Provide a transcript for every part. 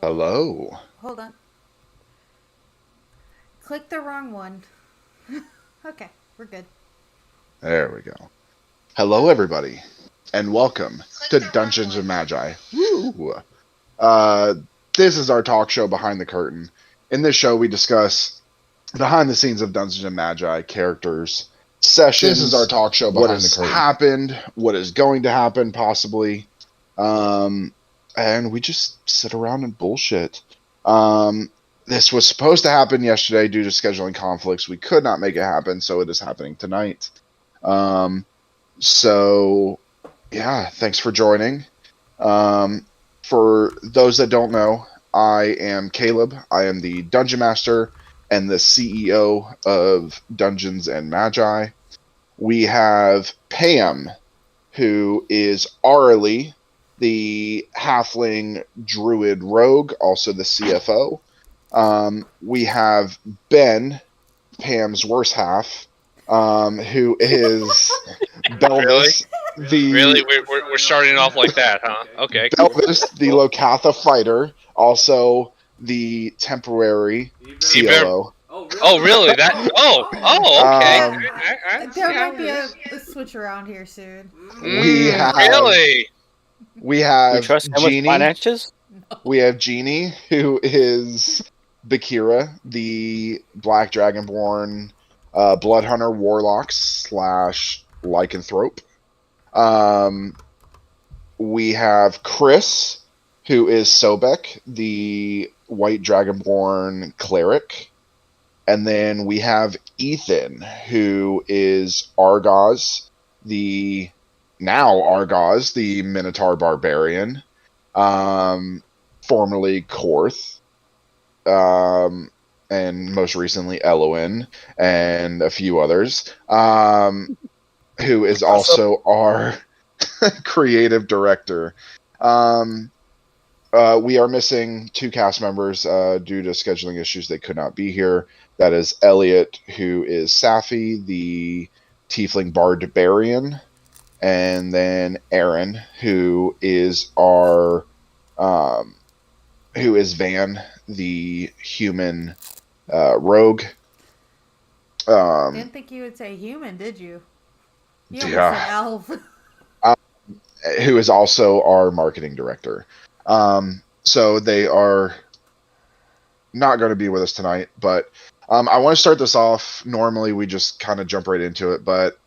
Hello. Hold on. Click the wrong one. Okay, we're good. There we go. Hello, everybody, and welcome to Dungeons and Magi. Woo! Uh, this is our talk show Behind the Curtain. In this show, we discuss behind the scenes of Dungeons and Magi, characters, sessions. This is our talk show Behind the Curtain. What has happened, what is going to happen, possibly. And we just sit around and bullshit. This was supposed to happen yesterday due to scheduling conflicts. We could not make it happen, so it is happening tonight. So, yeah, thanks for joining. For those that don't know, I am Caleb. I am the Dungeon Master and the CEO of Dungeons and Magi. We have Pam, who is Arlie, the halfling druid rogue, also the CFO. We have Ben, Pam's worse half, who is Belvis, We're starting off like that, huh? Okay. Belvis, the Locatha fighter, also the temporary COO. Oh, really? That? Okay. There might be a switch around here soon. We have really. We have You trust him with Jeannie. finances? We have Jeannie, who is Bakira, the Black Dragonborn Blood Hunter Warlock / Lycanthrope. We have Chris, who is Sobek, the White Dragonborn Cleric. And then we have Ethan, who is Argos, the Minotaur Barbarian, formerly Korth, and most recently Eloin, and a few others, who is also our creative director. We are missing 2 cast members due to scheduling issues. They could not be here. That is Elliot, who is Safi, the Tiefling Barbarian, and then Aaron, who is Van, the human rogue. Didn't think you would say human, did you? You almost said elf. Who is also our marketing director. So they are not going to be with us tonight, but I want to start this off. Normally we just kind of jump right into it, but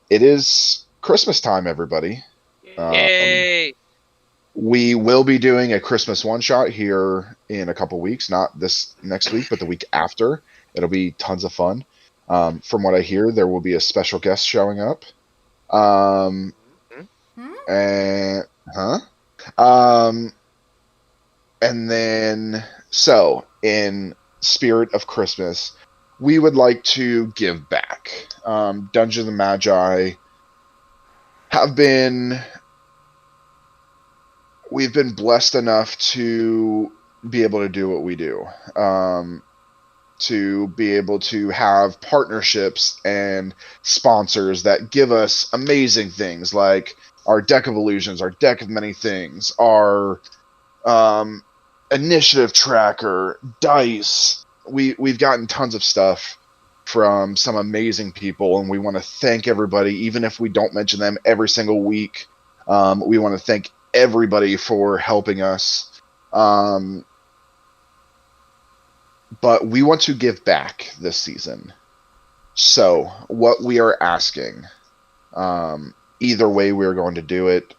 it is Christmas time, everybody. Yay! We will be doing a Christmas one-shot here in a couple weeks, not this next week, but the week after. It'll be tons of fun. From what I hear, there will be a special guest showing up. And then, so in spirit of Christmas, we would like to give back. Dungeons and Magi we've been blessed enough to be able to do what we do. To be able to have partnerships and sponsors that give us amazing things like our Deck of Illusions, our Deck of Many Things, our initiative tracker, dice. We've gotten tons of stuff from some amazing people, and we want to thank everybody, even if we don't mention them every single week. We want to thank everybody for helping us. But we want to give back this season. So what we are asking, either way we're going to do it,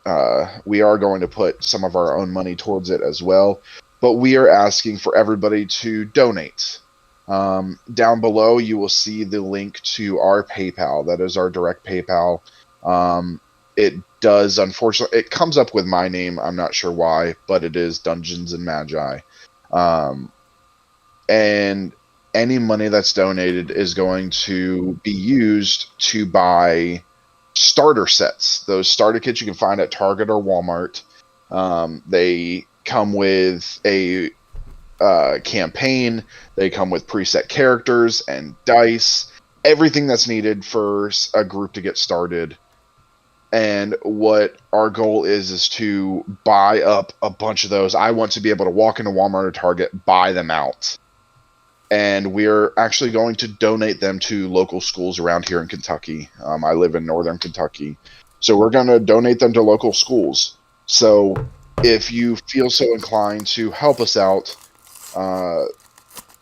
we are going to put some of our own money towards it as well, but we are asking for everybody to donate. Down below you will see the link to our PayPal. That is our direct PayPal. It does, unfortunately, it comes up with my name. I'm not sure why, but it is Dungeons and Magi. And any money that's donated is going to be used to buy starter sets. Those starter kits you can find at Target or Walmart. They come with a campaign. They come with preset characters and dice. Everything that's needed for a group to get started And what our goal is to buy up a bunch of those. I want to be able to walk into Walmart or Target, buy them out. And we're actually going to donate them to local schools around here in Kentucky. I live in northern Kentucky. So we're going to donate them to local schools. So if you feel so inclined to help us out,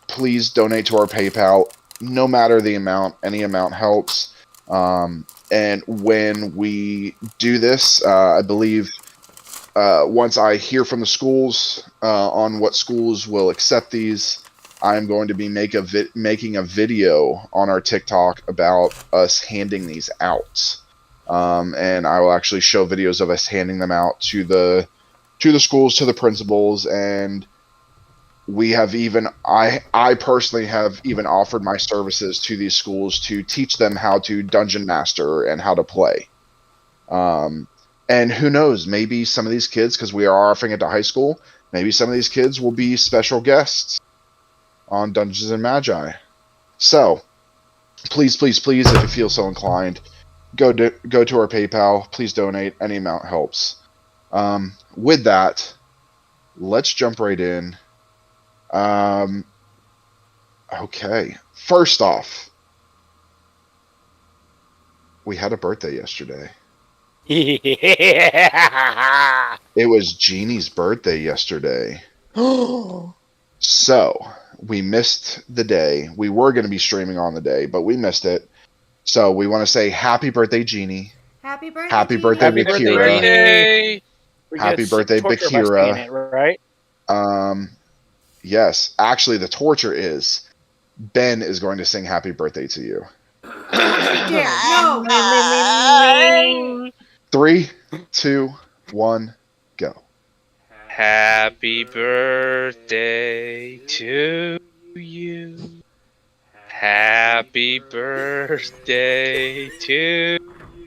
please donate to our PayPal. No matter the amount, any amount helps. And when we do this, I believe once I hear from the schools on what schools will accept these, I'm going to be making a video on our TikTok about us handing these out. And I will actually show videos of us handing them out to the schools, to the principals, and we have even I personally have even offered my services to these schools to teach them how to dungeon master and how to play. And who knows, maybe some of these kids, because we are offering it to high school, maybe some of these kids will be special guests on Dungeons and Magi. So please, please, please, if you feel so inclined, go to our PayPal. Please donate. Any amount helps. With that, let's jump right in. Okay. First off, we had a birthday yesterday. It was Jeannie's birthday yesterday. So, we missed the day. We were going to be streaming on the day, but we missed it. So, we want to say happy birthday, Jeannie. Happy birthday, Happy Jeannie. birthday, Happy Bakira. Birthday. Happy birthday, Bakira. Right? Yes. Actually, the torture is Ben is going to sing happy birthday to you. No. 3, 2, 1, go. Happy birthday to you. Happy birthday to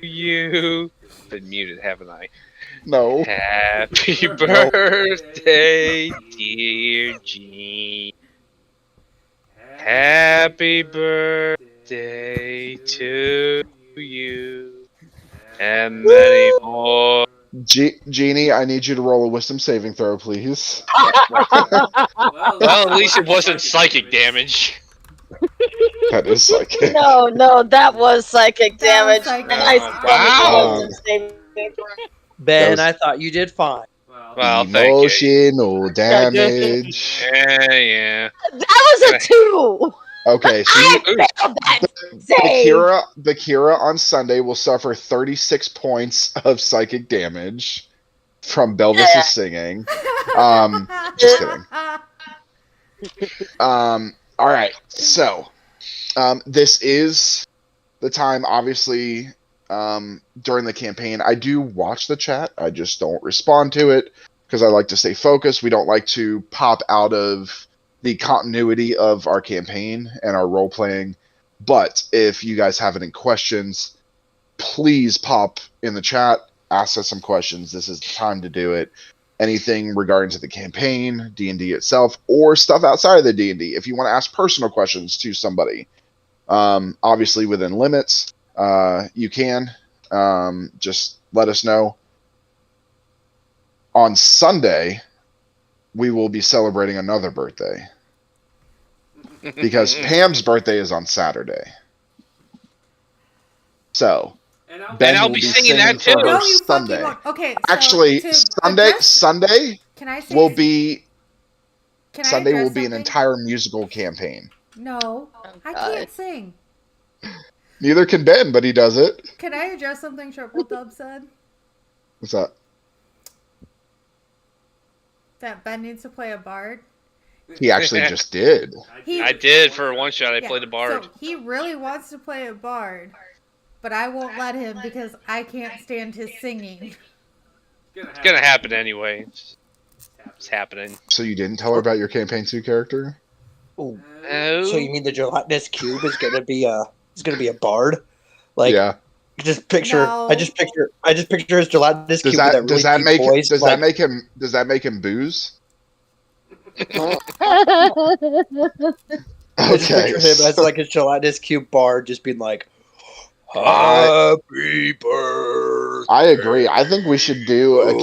you. Been muted, haven't I? No. Happy birthday, dear Jean. Happy birthday to you. And many more. Jeannie, I need you to roll a wisdom saving throw, please. Well, at least it wasn't psychic damage. That is psychic. No, that was psychic That was damage. psychic. And I Wow. still saving. Ben, was- I thought you did fine. Well, thank you. Emotional damage. Yeah. That was a 2. Okay, so I failed that save. Bakira on Sunday will suffer 36 points of psychic damage from Belvis's singing. Just kidding. All right, so this is the time, obviously, during the campaign. I do watch the chat. I just don't respond to it because I like to stay focused. We don't like to pop out of the continuity of our campaign and our role playing. But if you guys have any questions, please pop in the chat, ask us some questions. This is the time to do it. Anything regarding to the campaign, D&D itself, or stuff outside of the D&D. If you want to ask personal questions to somebody, obviously within limits, you can. Just let us know. On Sunday, we will be celebrating another birthday. Because Pam's birthday is on Saturday. So, Ben I'll will be singing that for too. her No, you Sunday. fucking won't. Okay, so Actually, to Sunday address- Sunday Can I say will be can I Sunday will address be an something? entire musical campaign. No, I God. can't sing. Neither can Ben, but he does it. Can I address something Triple Dub said? What's that? That Ben needs to play a bard. He actually just did. I did for one shot. I Yeah, played a bard. So he really wants to play a bard, but I won't let him because I can't stand his singing. It's gonna happen anyway. It's happening. So you didn't tell her about your campaign 2 character? Ooh. Oh. So you mean the gelatinous cube is gonna be a bard? Like, yeah. just picture. No. I just picture his gelatinous Does cube that with that really deep voice. does like, that make him booze? I just Okay. picture him as like a gelatinous cube bard, just being like, Happy birthday. I agree. I think we should do a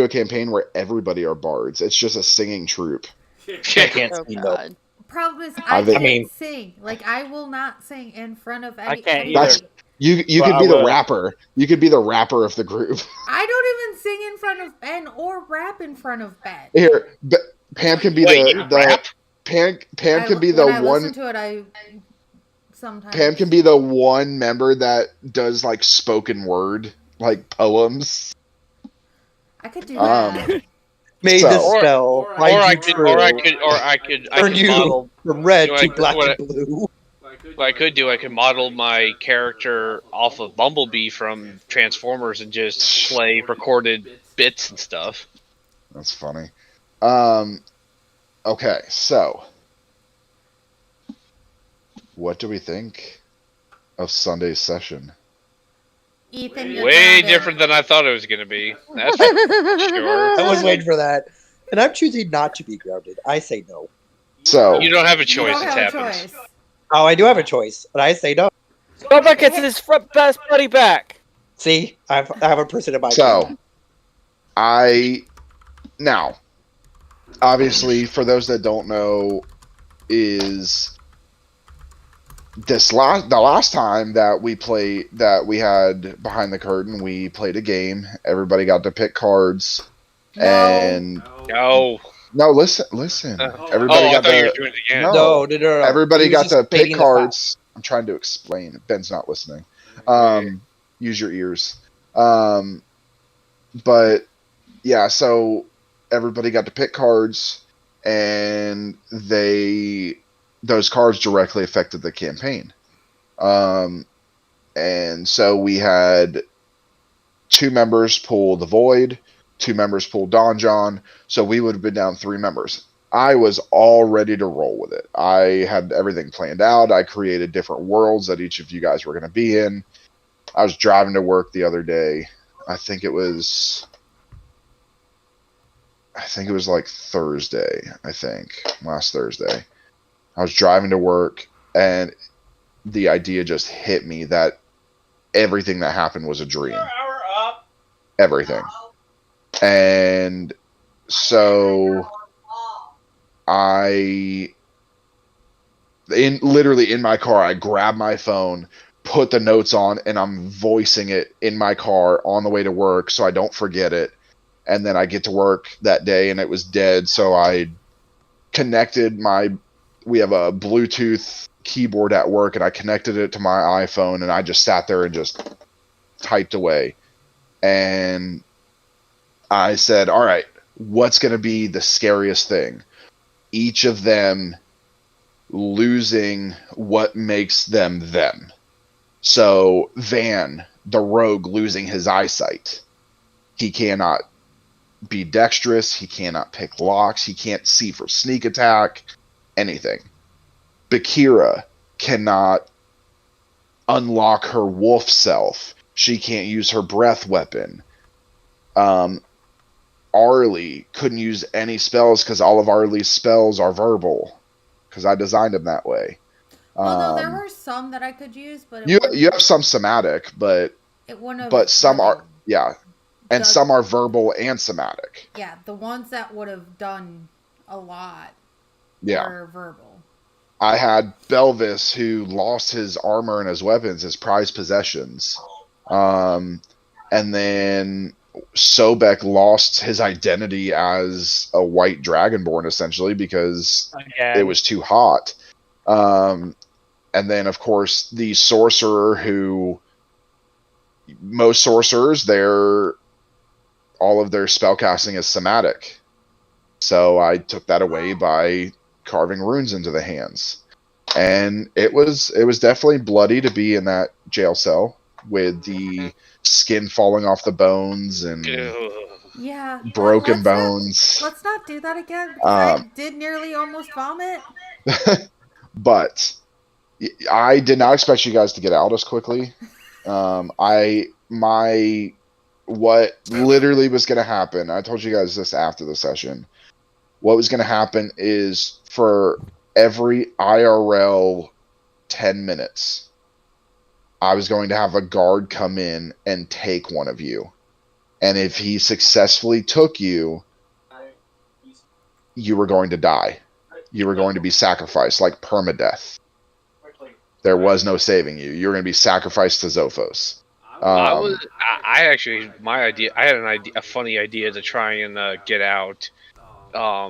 campaign where everybody are bards. It's just a singing troupe. I can't Oh sing though. god. Problem is, I I think- can't sing. Like, I will not sing in front of I any. can't anybody. That's you But could I be the will. rapper. You could be the rapper of the group. I don't even sing in front of Ben or rap in front of Ben. Here, Pam can be Wait, you the rap? Pam can be When the I one. listen to it, I sometimes. Pam can be the one member that does like spoken word, like poems. I could do that. Made So- the Or- spell. Or I could Turn you model. from red You know, to like, black what and blue. What I could do, I could model my character off of Bumblebee from Transformers and just play recorded bits and stuff. That's funny. Okay, so what do we think of Sunday's session? Ethan, you're Way grounded. different than I thought it was going to be. That's for sure. I was waiting for that. And I'm choosing not to be grounded. I say no. So You don't have a You choice. don't It have a happens. choice. Oh, I do have a choice, but I say no. Bubba gets his best buddy back. See, I have a person in my So, now, obviously, for those that don't know, is the last time that we had Behind the Curtain, we played a game. Everybody got to pick cards, No. and No. no, listen. Oh, Everybody I got thought you were to. doing it again. No. No. Everybody He was got just to pick stating the cards. I'm trying to explain. Ben's not listening. Use your ears. But yeah, so everybody got to pick cards, and those cards directly affected the campaign. And so we had 2 members pull the Void, 2 members pull Donjon, so we would have been down 3 members. I was all ready to roll with it. I had everything planned out. I created different worlds that each of you guys were going to be in. I was driving to work the other day. I think it was like Thursday, last Thursday. I was driving to work, and the idea just hit me that everything that happened was a dream. Everything. And so literally in my car, I grabbed my phone, put the notes on, and I'm voicing it in my car on the way to work so I don't forget it. And then I get to work that day and it was dead, so I connected we have a Bluetooth keyboard at work, and I connected it to my iPhone, and I just sat there and just typed away. And I said, all right, what's going to be the scariest thing? Each of them losing what makes them them. So Van, the rogue, losing his eyesight. He cannot be dexterous. He cannot pick locks. He can't see for sneak attack, anything. Bakira cannot unlock her wolf self. She can't use her breath weapon. Arlie couldn't use any spells because all of Arlie's spells are verbal, because I designed them that way. Well, no, there were some that I could use, but You have some somatic, but it wouldn't have but some really are and done- some are verbal and somatic. Yeah, the ones that would have done a lot Yeah. were verbal. I had Belvis, who lost his armor and his weapons, his prized possessions. And then Sobek lost his identity as a white dragonborn, essentially, because Again. it was too hot. And then, of course, the sorcerer, who most sorcerers, all of their spellcasting is somatic. So I took that away by carving runes into the hands. And it was definitely bloody to be in that jail cell with the skin falling off the bones and Yeah. broken let's bones. Let's not do that again. Because I did nearly almost vomit. But I did not expect you guys to get out as quickly. What literally was going to happen, I told you guys this after the session. What was going to happen is for every IRL 10 minutes, I was going to have a guard come in and take one of you. And if he successfully took you, you were going to die. You were going to be sacrificed, like permadeath. There was no saving you. You were going to be sacrificed to Zophos. I actually, my idea. I had a funny idea to try and get out. I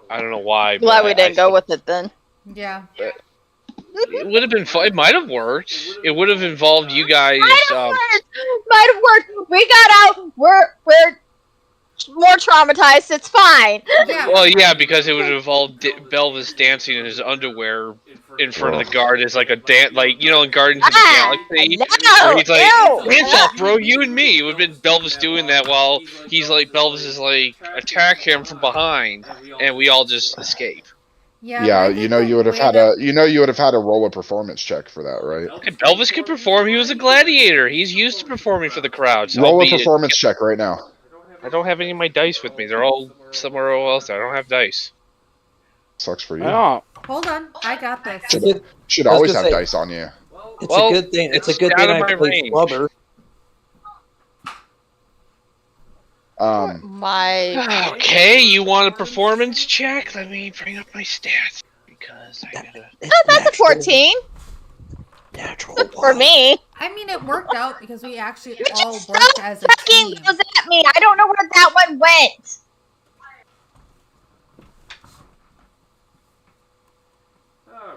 don't know why. Glad we didn't go with it then. Yeah. It would have been fun. It might have worked. It would have involved you guys. Might have worked. We got out. We're more traumatized. It's fine. Yeah. Well, yeah, because it would have involved Belvis dancing in his underwear in front of the guard as like a dance, like, you know, in Guardians of the Galaxy, where he's like, hands off, bro, you and me. It would have been Belvis doing that while he's like, Belvis is like, attack him from behind, and we all just escape. Yeah, you know you would have had to roll a performance check for that, right? Okay, Belvis could perform. He was a gladiator. He's used to performing for the crowd. So Roll a performance check right now. I don't have any of my dice with me. They're all somewhere else. I don't have dice. Sucks for you. Oh, Hold on, I got this. Should I was always gonna have say- dice on you. It's a good thing. It's a good out thing of I my play range. Flubber. Okay, you want a performance check? Let me bring up my stats because I gotta. That's a 14 Natural for me. I mean, it worked out because we actually You all just worked as a fucking team. goes at me. I don't know where that one went.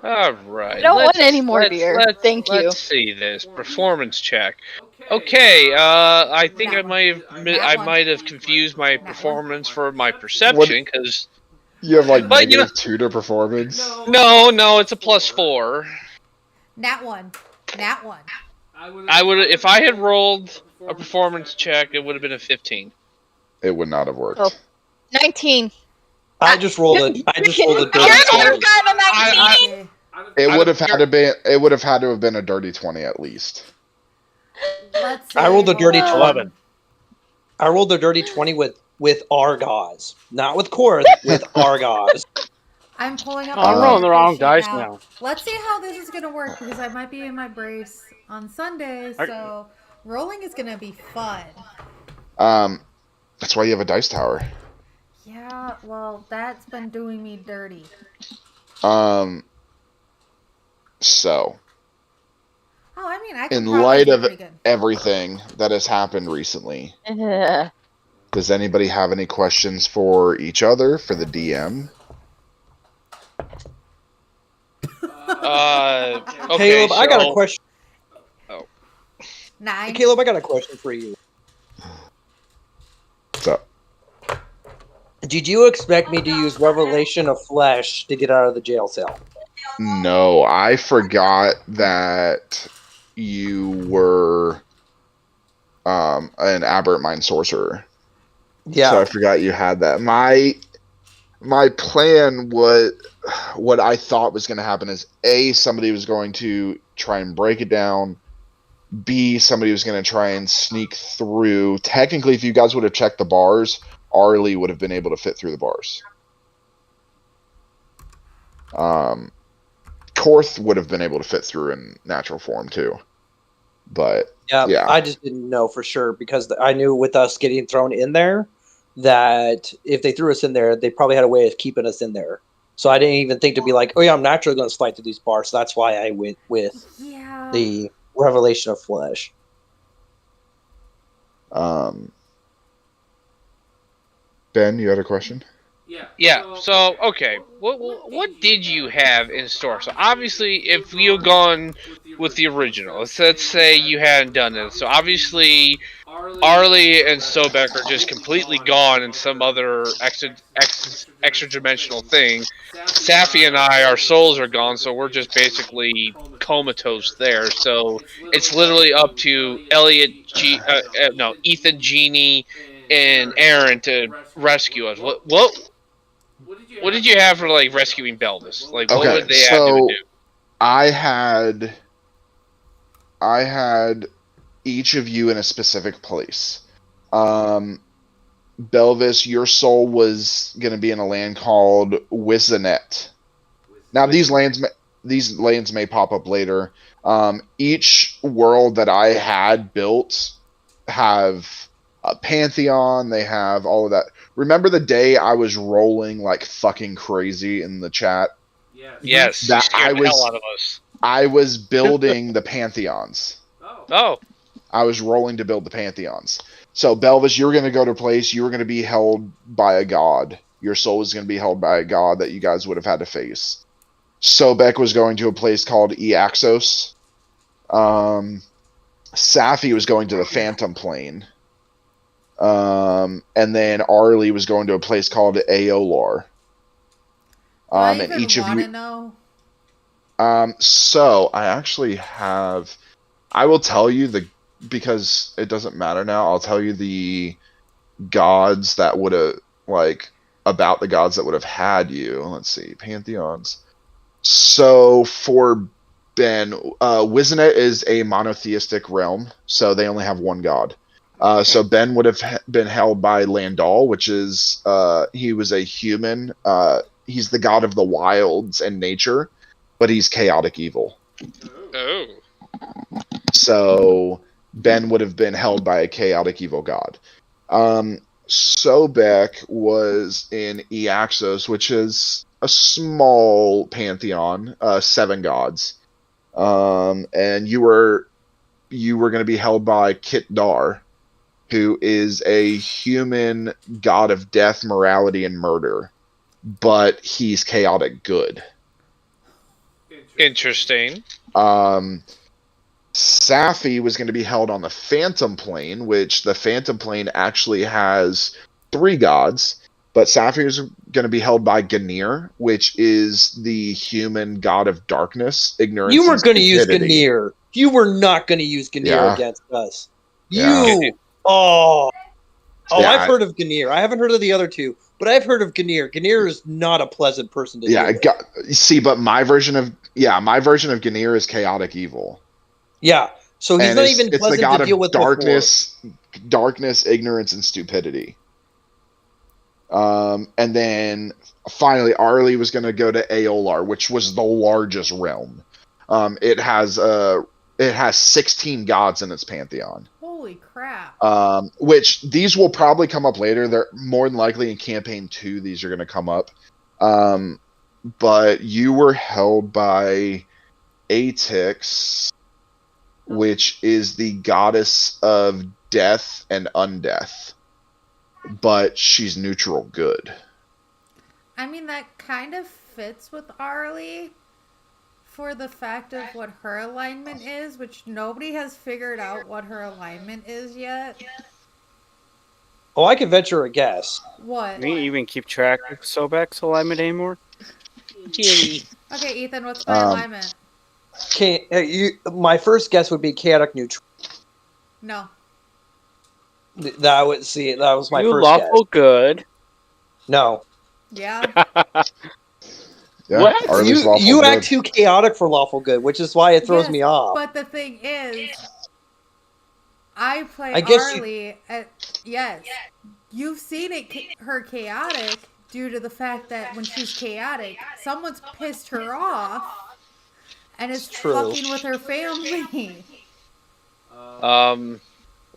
All right. I don't want any more beer. Thank you. Let's see this performance check. Okay, I think I might have confused my performance for my perception because You have like But, you negative 2 to performance. no, it's a +4. Nat 1. Nat 1. I would if I had rolled a performance check, it would have been a 15. It would not have worked. Oh. 19. I just rolled a dirty Yours would 20. have gotten a 19. Okay. It would have had to be. It would have had to have been a dirty 20 at least. Let's see. I rolled a dirty Hold on. 11. I rolled a dirty 20 with Argos, not with Korath, with Argos. I'm pulling up. I'm my rolling the wrong character sheet dice now. Let's see how this is gonna work because I might be in my brace on Sunday, so rolling is gonna be fun. That's why you have a dice tower. Yeah, well, that's been doing me dirty. So Oh, I mean, I can in probably light do of pretty good. everything that has happened recently, Ugh. does anybody have any questions for each other for the DM? Okay, Caleb, I got a so- question. 9. Caleb, I got a question for you. What's up? Did you expect me to use Revelation of Flesh to get out of the jail cell? No, I forgot that you were an aberrant mind sorcerer. Yeah. So I forgot you had that. My plan, what I thought was going to happen is A, somebody was going to try and break it down. B, somebody was going to try and sneak through. Technically, if you guys would have checked the bars, Arlie would have been able to fit through the bars. Korth would have been able to fit through in natural form too. But yeah. I just didn't know for sure because I knew with us getting thrown in there that if they threw us in there, they probably had a way of keeping us in there. So I didn't even think to be like, oh yeah, I'm naturally going to slide through these bars. So that's why I went with Yeah. the Revelation of Flesh. Ben, you had a question? Yeah. So okay, what did you have in store? So obviously, if you had gone with the original, let's say you hadn't done it. So obviously, Arlie and Sobek are just completely gone in some other extra dimensional thing. Safi and I, our souls are gone, so we're just basically comatose there. So it's literally up to Ethan, Jeannie, and Aaron to rescue us. What did you have for like rescuing Belvis? Like what Okay, would they have to do? I had each of you in a specific place. Belvis, your soul was going to be in a land called Wizanet. Now these lands these lands may pop up later. Each world that I had built have a pantheon. They have all of that. Remember the day I was rolling like fucking crazy in the chat? Yes, you That scared the hell out of us. I was building the pantheons. Oh, I was rolling to build the pantheons. So Belvis, you were going to go to a place. You were going to be held by a god. Your soul was going to be held by a god that you guys would have had to face. Sobek was going to a place called Eaxos. Safi was going to the Phantom Plane. And then Arlie was going to a place called Aolar. I And even each of want you. to know. So I actually have. I will tell you because it doesn't matter now. I'll tell you the gods that would have about the gods that would have had you. Let's see, pantheons. So for Ben, Wizenet is a monotheistic realm, so they only have one god. So Ben would have been held by Landal, which is he was a human. He's the god of the wilds and nature, but he's chaotic evil. oh. So Ben would have been held by a chaotic evil god. Sobek was in Eaxos, which is a small pantheon, 7 gods. And you were going to be held by Kitdar, who is a human god of death, morality, and murder, but he's chaotic good. Interesting. Safi was going to be held on the Phantom Plane, which the Phantom Plane actually has 3 gods, but Safi was going to be held by Ganir, which is the human god of darkness, ignorance. You were going to use stupidity. Ganir. You were not going to use Ganir Yeah. against us. Yeah. You. Oh, Yeah, I've heard of Ganir. I haven't heard of the other two, but I've heard of Ganir. Ganir is not a pleasant person to deal with. See, but my version of Ganir is chaotic evil. Yeah, so he's And not it's even the pleasant god to deal of with darkness, ignorance, and stupidity. And then finally, Arlie was going to go to Aolar, which was the largest realm. It has 16 gods in its pantheon. Holy crap. Which these will probably come up later. They're more than likely in campaign 2. These are going to come up. But you were held by Atix, which is the goddess of death and undeath, but she's neutral good. I mean, that kind of fits with Arlie for the fact of what her alignment is, which nobody has figured out what her alignment is yet. Oh, I can venture a guess. What? Do you even keep track of Sobek's alignment anymore? Okay, Ethan, what's my alignment? My first guess would be chaotic neutral. No. That was my You first lawful guess. good. No, Yeah. Yeah, What? Arlie's lawful you good. act too chaotic for lawful good, which is why it throws Yes, me off. But the thing is, I play I guess Arlie yes. You've seen her chaotic due to the fact that when she's chaotic, someone's pissed her off and is True. fucking with her family. I'm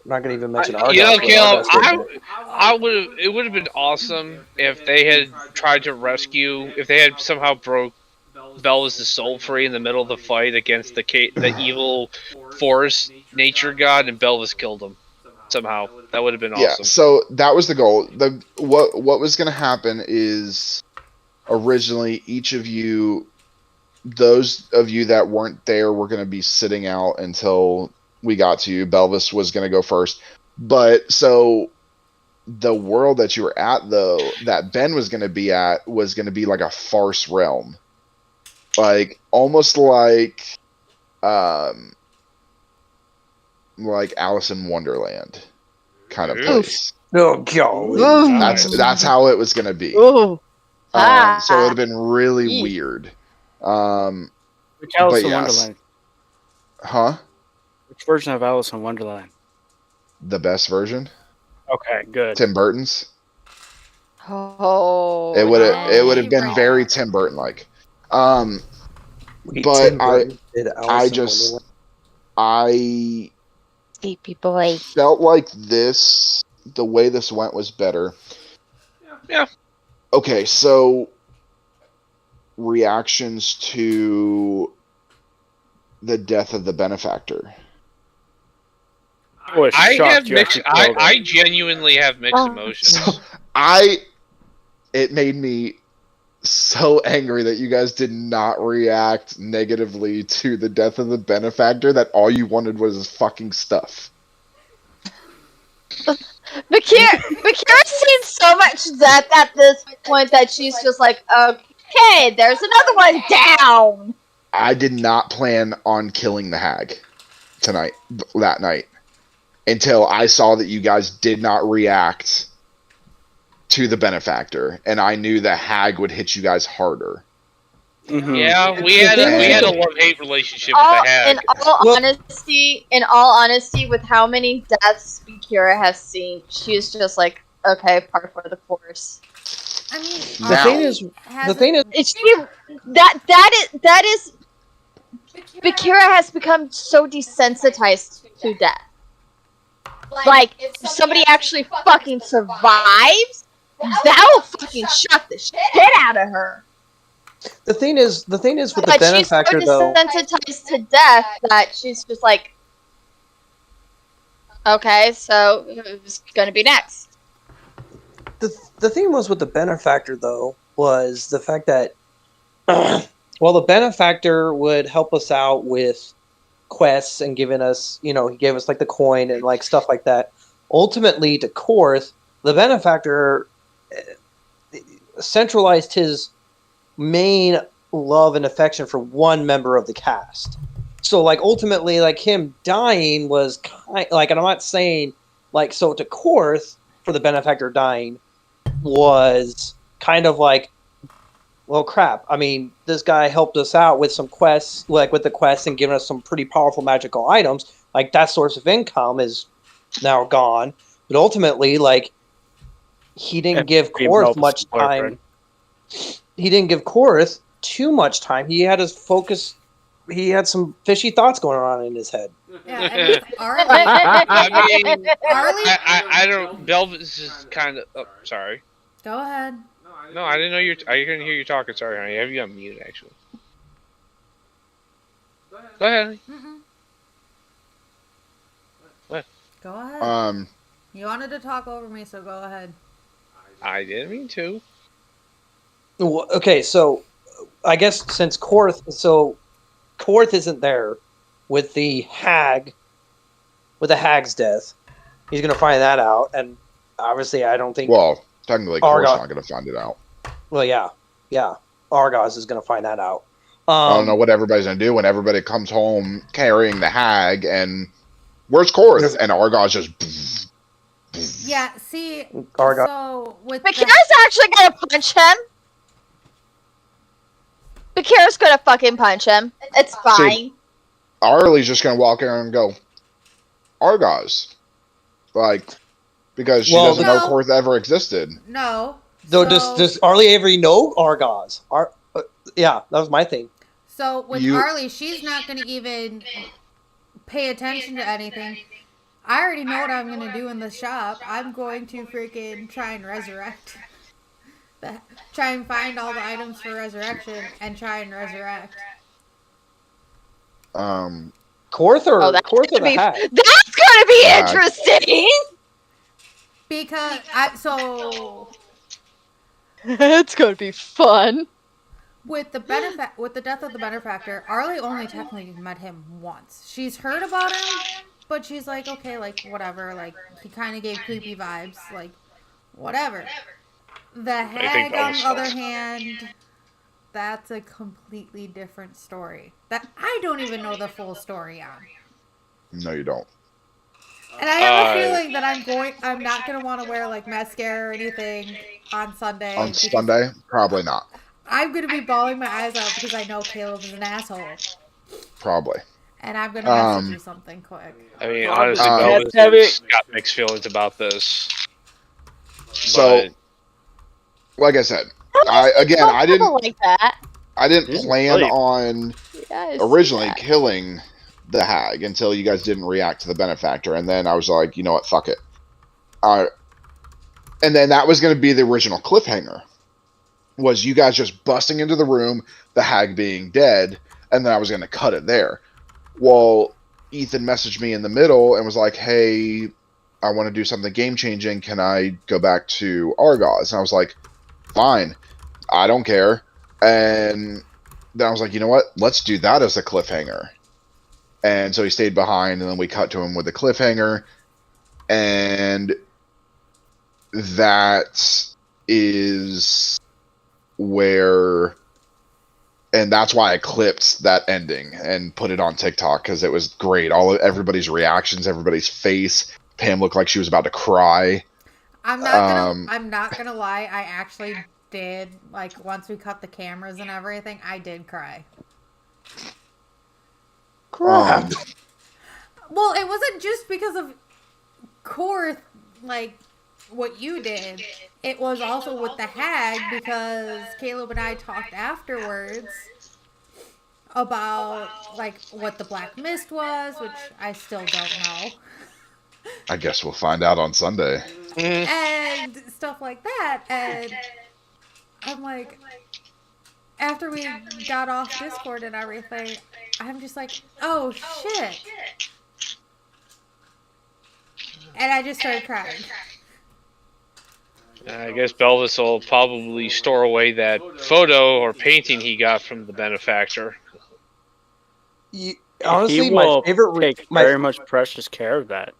not going to even mention Argos. You know, Caleb, Argos I would. It would have been awesome if they had tried to rescue. If they had somehow broke Belvis' soul free in the middle of the fight against the evil forest nature god, and Belvis killed him somehow. That would have been Yeah, awesome. so that was the goal. What was going to happen is originally each of you, those of you that weren't there, were going to be sitting out until we got to you. Belvis was going to go first. But so the world that you were at, though, that Ben was going to be at, was going to be like a farce realm. Like, almost like Alice in Wonderland kind of place. Oh, golly. That's how it was going to be. Ooh. So it would have been really Eek. weird. Which Alice in yes. Wonderland? Huh? Which version of Alice in Wonderland? The best version? Okay, good. Tim Burton's? Oh. It would have been right. very Tim Burton like. But Tim Burton did I Sleepy boy. felt like the way this went was better. Yeah. Okay, so reactions to the death of the benefactor. I was I shocked have you mixed. actually killed I it. genuinely have mixed Oh. emotions. It made me so angry that you guys did not react negatively to the death of the benefactor, that all you wanted was his fucking stuff. Bakira's seen so much death at this point that she's just like, okay, there's another one down. I did not plan on killing the hag that night, until I saw that you guys did not react to the benefactor, and I knew the hag would hit you guys harder. Mhm. Yeah, we had a love-hate relationship with the hag. In all honesty, with how many deaths Bakira has seen, she's just like, okay, par for the course. I mean, The thing is- has That is Bakira has become so desensitized to death. Like, if somebody actually fucking survives, that'll fucking shock the shit out of her. The thing is with the But she's benefactor so though. desensitized to death that she's just like, okay, so who's gonna be next? The thing was with the benefactor though was the fact that well, the benefactor would help us out with quests and giving us, he gave us like the coin and like stuff like that. Ultimately, to Korth, the benefactor centralized his main love and affection for one member of the cast. So like ultimately, like him dying was kind like, and I'm not saying like, so to Korth for the benefactor dying was kind of like, well, crap. I mean, this guy helped us out with some quests, like with the quests, and giving us some pretty powerful magical items. Like that source of income is now gone. But ultimately, like he didn't give Korth much time. He didn't give Korth too much time. He had his focus. He had some fishy thoughts going on in his head. Yeah, and with Arlie, I mean, Arlie, I don't. Velvet's just kind of. Oh, sorry. go ahead. No, I didn't know I couldn't hear you talking. Sorry, honey. I have you on mute, actually. Go ahead, honey. Mm-mm. What? Go ahead. Um, You wanted to talk over me, so go ahead. I didn't mean to. Well, okay, so I guess since Korth isn't there with the hag, with the hag's death, he's gonna find that out, and obviously I don't think. well, technically, Korth's Argot. not going to find it out. Well, yeah, Argos is gonna find that out. I don't know what everybody's going to do when everybody comes home carrying the hag, and where's Korth? And Argos just. Yeah, see, Argot. so with Bakira's actually gonna punch him. Bakira's gonna fucking punch him. It's fine. Arlie's just going to walk in and go, Argos. Like, because she Well, doesn't know No. Korth ever existed. no. Though so, does Arlie Avery know Argos? Yeah, that was my thing. So with You- Arlie, she's not going to even pay attention to anything. I already know what I'm going to do in the shop. I'm going to freaking try and resurrect. Try and find all the items for resurrection and try and resurrect. Korth or Oh, that's Korth or gonna the be hag? that's gonna be Hag. interesting. Because It's gonna be fun. with the death of the benefactor, Arlie only technically met him once. She's heard about him, but she's like, okay, like whatever. Like he kind of gave creepy vibes. Like whatever. The hag, on the other hand, that's a completely different story that I don't even know the full story on. No, you don't. And I have a feeling that I'm not gonna want to wear like mascara or anything on Sunday. On because Sunday? Probably not. I'm gonna be bawling my eyes out because I know Caleb is an asshole, Probably. and I'm gonna message you something quick. I mean, honestly, Let's Velvet's got mixed feelings about this. So, like I said, I didn't. Like that. I didn't He's plan asleep. on Yes, originally yeah. killing the hag until you guys didn't react to the benefactor, and then I was like, you know what, fuck it. And then that was going to be the original cliffhanger, was you guys just busting into the room, the hag being dead, and then I was going to cut it there. Well, Ethan messaged me in the middle and was like, hey, I want to do something game-changing. Can I go back to Argos? And I was like, fine. I don't care. And then I was like, you know what? Let's do that as a cliffhanger. And so he stayed behind, and then we cut to him with a cliffhanger. And that is where... And that's why I clipped that ending and put it on TikTok, because it was great. Everybody's reactions, everybody's face. Pam looked like she was about to cry. I'm not gonna lie. I actually did, like, once we cut the cameras and everything, I did cry. Crap. Well, it wasn't just because of Korth, like what you did. It was also with the hag, because Caleb and I talked afterwards about, like, what the Black Mist was, which I still don't know. I guess we'll find out on Sunday. And stuff like that. And I'm like, after we got off Discord and everything, I'm just like, oh shit. And I just started crying. I guess Belvis will probably store away that photo or painting he got from the benefactor. Honestly, he my will favorite... take very much precious care of that.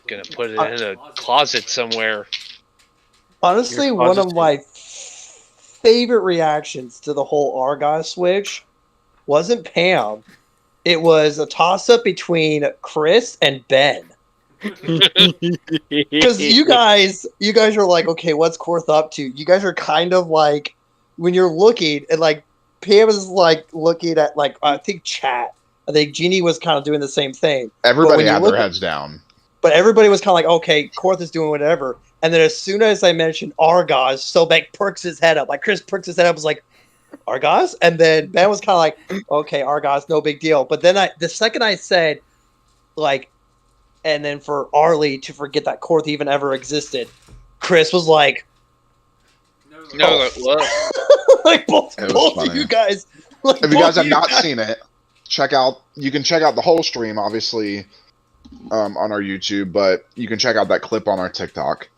Gonna put it in a closet somewhere. Honestly, Your one closet's of my favorite reactions to the whole Argos switch wasn't Pam. It was a toss-up between Chris and Ben. Because you guys are like, okay, what's Korth up to? You guys are kind of like, when you're looking, and like Pam is like looking at, like, I think chat. I think Jeannie was kind of doing the same thing. Everybody had their heads down. But everybody was kind of like, okay, Korth is doing whatever. And then as soon as I mentioned Argos, Sobek perks his head up. Like, Chris perks his head up, was like, Argos? And then Ben was kind of like, okay, Argos, no big deal. But then the second I said, like, and then for Arlie to forget that Korth even ever existed, Chris was like, No, like, both funny. of you guys. Like, If you guys have not seen it, you can check out the whole stream, obviously, on our YouTube, but you can check out that clip on our TikTok.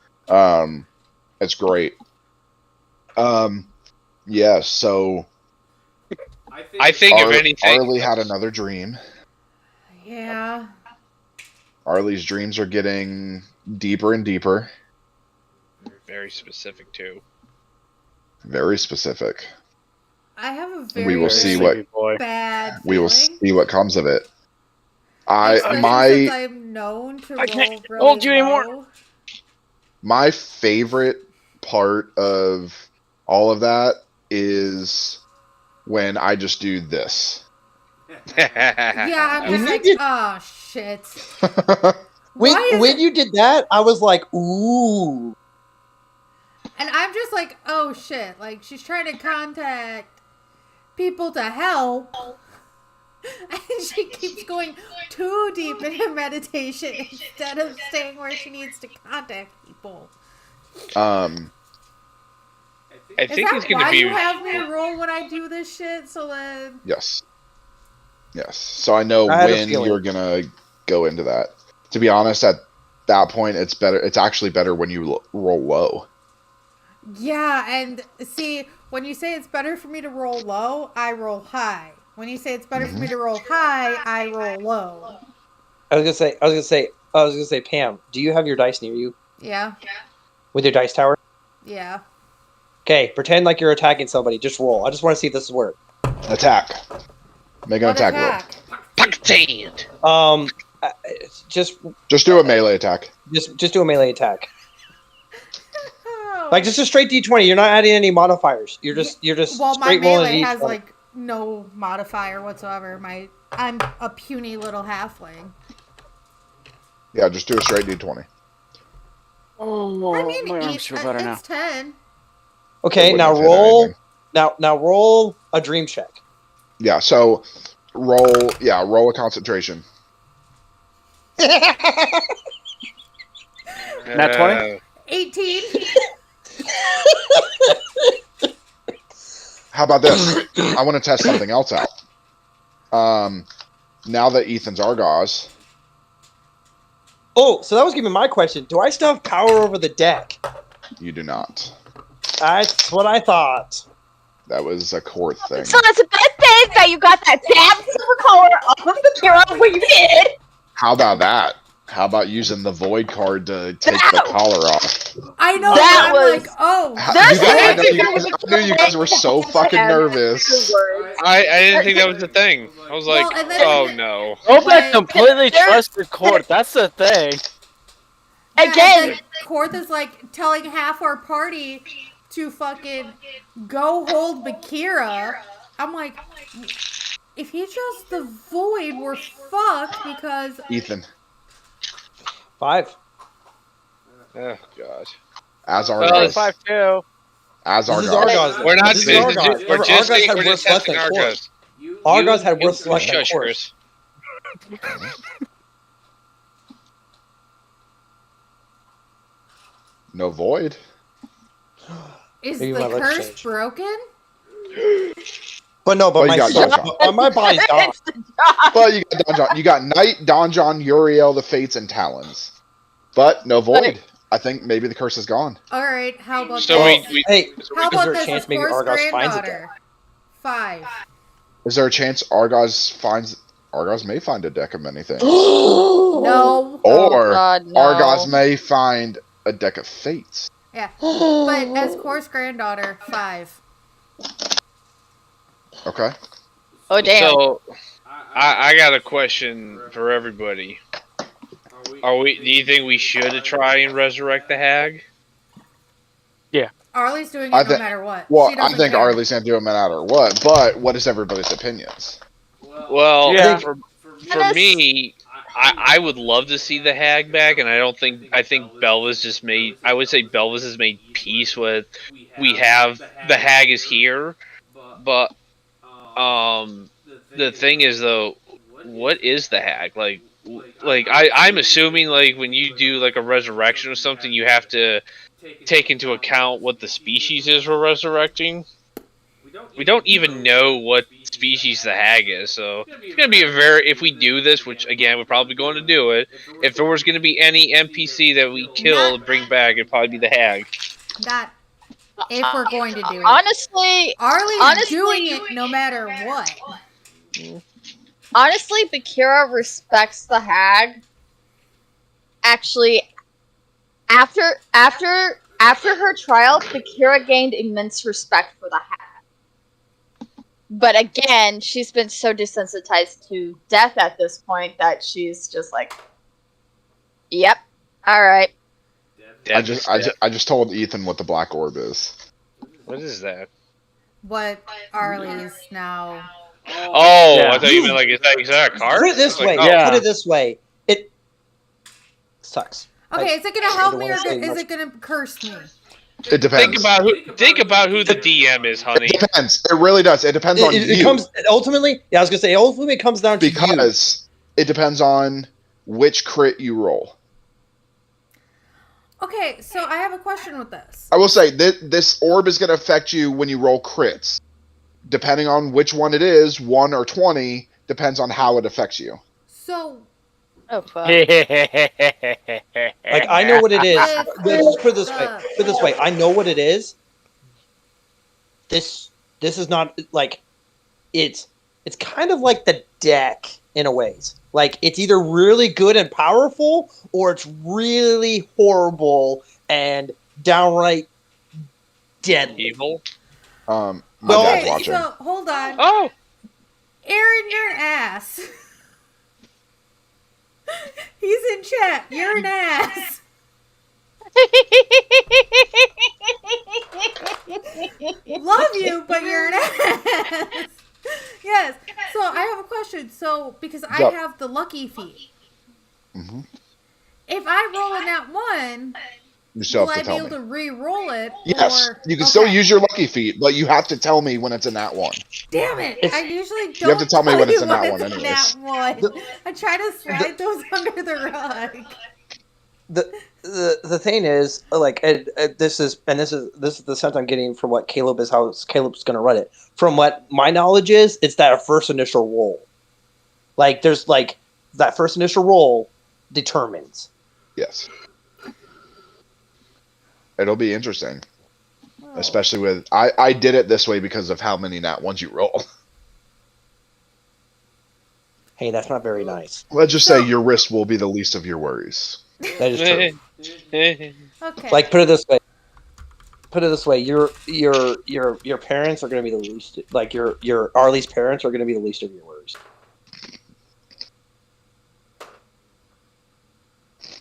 It's great. Yeah, so I think if anything, Arlie had another dream. Yeah. Arlie's dreams are getting deeper and deeper. very specific too. Very specific. I have a very, We will very see what bad feeling. we will see what comes of it. Especially since I'm known to roll can't really hold you anymore. low. My favorite part of all of that is when I just do this. Yeah, I'm When just you like, did- oh shit. Why is When it- you did that, I was like, ooh. And I'm just like, oh shit. Like, she's trying to contact people to help. And she keeps going too deep into meditation instead of staying where she needs to contact people. I Is think that it's gonna why be. you have me roll when I do this shit? So then... Yes. So I know I had a when feeling. you're gonna go into that. To be honest, at that point, it's better. It's actually better when you roll low. Yeah, and see, when you say it's better for me to roll low, I roll high. When you say it's better for me to roll high, I roll low. I was gonna say, Pam, do you have your dice near you Yeah, with your dice tower? yeah. Okay, pretend like you're attacking somebody. Just roll. I just want to see if this works. Attack. Make an What attack roll. Punctate. Just Just do a melee attack. just do a melee attack. Oh. Like just a straight D20. You're not adding any modifiers. You're just Well, my straight rolling melee a has D20. like no modifier whatsoever. I'm a puny little halfling. Yeah, just do a straight d20. Oh, I mean, my arms feel better now. it's 10. Okay, It now wouldn't hit roll. anything. Now roll a dream check. Yeah, so roll a concentration. Nat 20? 18. How about this? I want to test something else out. Now that Ethan's Argos, Oh, so that was gonna be my question. Do I still have power over the deck? you do not. That's what I thought. That was a court thing. So it's a good thing that you got that damn silver collar off of the Kira when you did. How about that? How about using the void card to take the collar off? I know. That I'm was- like, oh. I There's knew you guys were so fucking nervous. I didn't think that was the thing. I was like, Well, and then- oh no. Obed Like, completely there- trusted Court. That's the thing. Yeah, Again. and then Korth is like telling half our party to fucking go hold Bakira. I'm like, if he chose the void, we're fucked because Ethan, 5. Oh god. as Well, Argos. 5-2. As This is Argos. Argos. We're not. This is This is Argos. just, we're Remember, just, Argos had we're worse just luck testing than Argos. Argos had worse luck than Shush, Court. Chris. No void. is Maybe the my legs curse changed. broken? But no, but Well, my you got soul- Donjon. my body's gone. But you got Donjon. You got Knight, Donjon, Uriel, the Fates, and Talons. But no void. I think maybe the curse is gone. All right, how about So this? we Hey, How is about there a this? chance Is maybe Korth's Argos finds it? granddaughter? 5. Is there a chance Argos may find a deck of many things? No. Or God, no. Argos may find a deck of Fates. Yeah. But as Korth's granddaughter, 5. Okay. Oh damn. So I got a question for everybody. Do you think we should try and resurrect the hag? Arlie's doing it I no thi- matter what. Well, She I doesn't think care. Arlie's gonna do it no matter what. But what is everybody's opinions? Well, Yeah. for me, I would love to see the hag back, and I think Belva's just made. I would say Belva's has made peace with. We have the hag is here, but the thing is though, what is the hag like? I'm assuming like when you do like a resurrection or something, you have to take into account what the species is we're resurrecting. We don't even know what species the hag is, so it's gonna be if we do this, which again we're probably going to do it. If there was gonna be any NPC that we kill and bring back, it'd probably be the hag. That if we're going to do it. Honestly, Arlie's doing it no matter what. honestly, Bakira respects the hag. Actually, after her trial, Bakira gained immense respect for the hag. But again, she's been so desensitized to death at this point that she's just like, "Yep, all right." I just told Ethan what the black orb is. What is that? What Arlie's now. Oh, Yeah. I thought you meant like is that a card? Put it this I was way. like, oh. Yeah. Put it this way. It sucks. Okay, is it gonna help don't me wanna or say is much. it gonna curse me? It depends. Think about who the DM is, honey. It depends. It really does. It depends on It you. comes ultimately. Yeah, I was gonna say ultimately it comes down to you. Because it depends on which crit you roll. Okay, so I have a question with this. I will say this orb is going to affect you when you roll crits. Depending on which one it is, 1 or 20, depends on how it affects you. So Oh fuck. Like I know what it is. Let's Let's put it this way. Put it this way. I know what it is. This is not like it's kind of like the deck in a ways. Like it's either really good and powerful or it's really horrible and downright deadly. Evil. My Well- dad's okay, watching. so hold on. Oh, Aaron, you're an ass. He's in chat. You're an ass. Love you, but you're an ass. Yes. So I have a question. So because I Yep. have the lucky feat, hmm if I roll in that one, You still Will have I to be tell able me. to re-roll it? Yes, or... you can still Okay. use your lucky feet, but you have to tell me when it's a nat 1. Damn it! It's- I usually don't You have to tell me when it's a nat when one it's a anyways. nat one. The- I try to slide those under the rug. The thing is, like, this is the sense I'm getting from what Caleb is, how Caleb's going to run it. From what my knowledge is, it's that first initial roll. Like, there's like that first initial roll determines. Yes. It'll be interesting. Especially with I did it this way because of how many nat 1s you roll. Hey, that's not very nice. Let's just say your wrist will be the least of your worries. That is true. Okay. Like, put it this way. Your parents are going to be the least. Like, your Arlie's parents are going to be the least of your worries.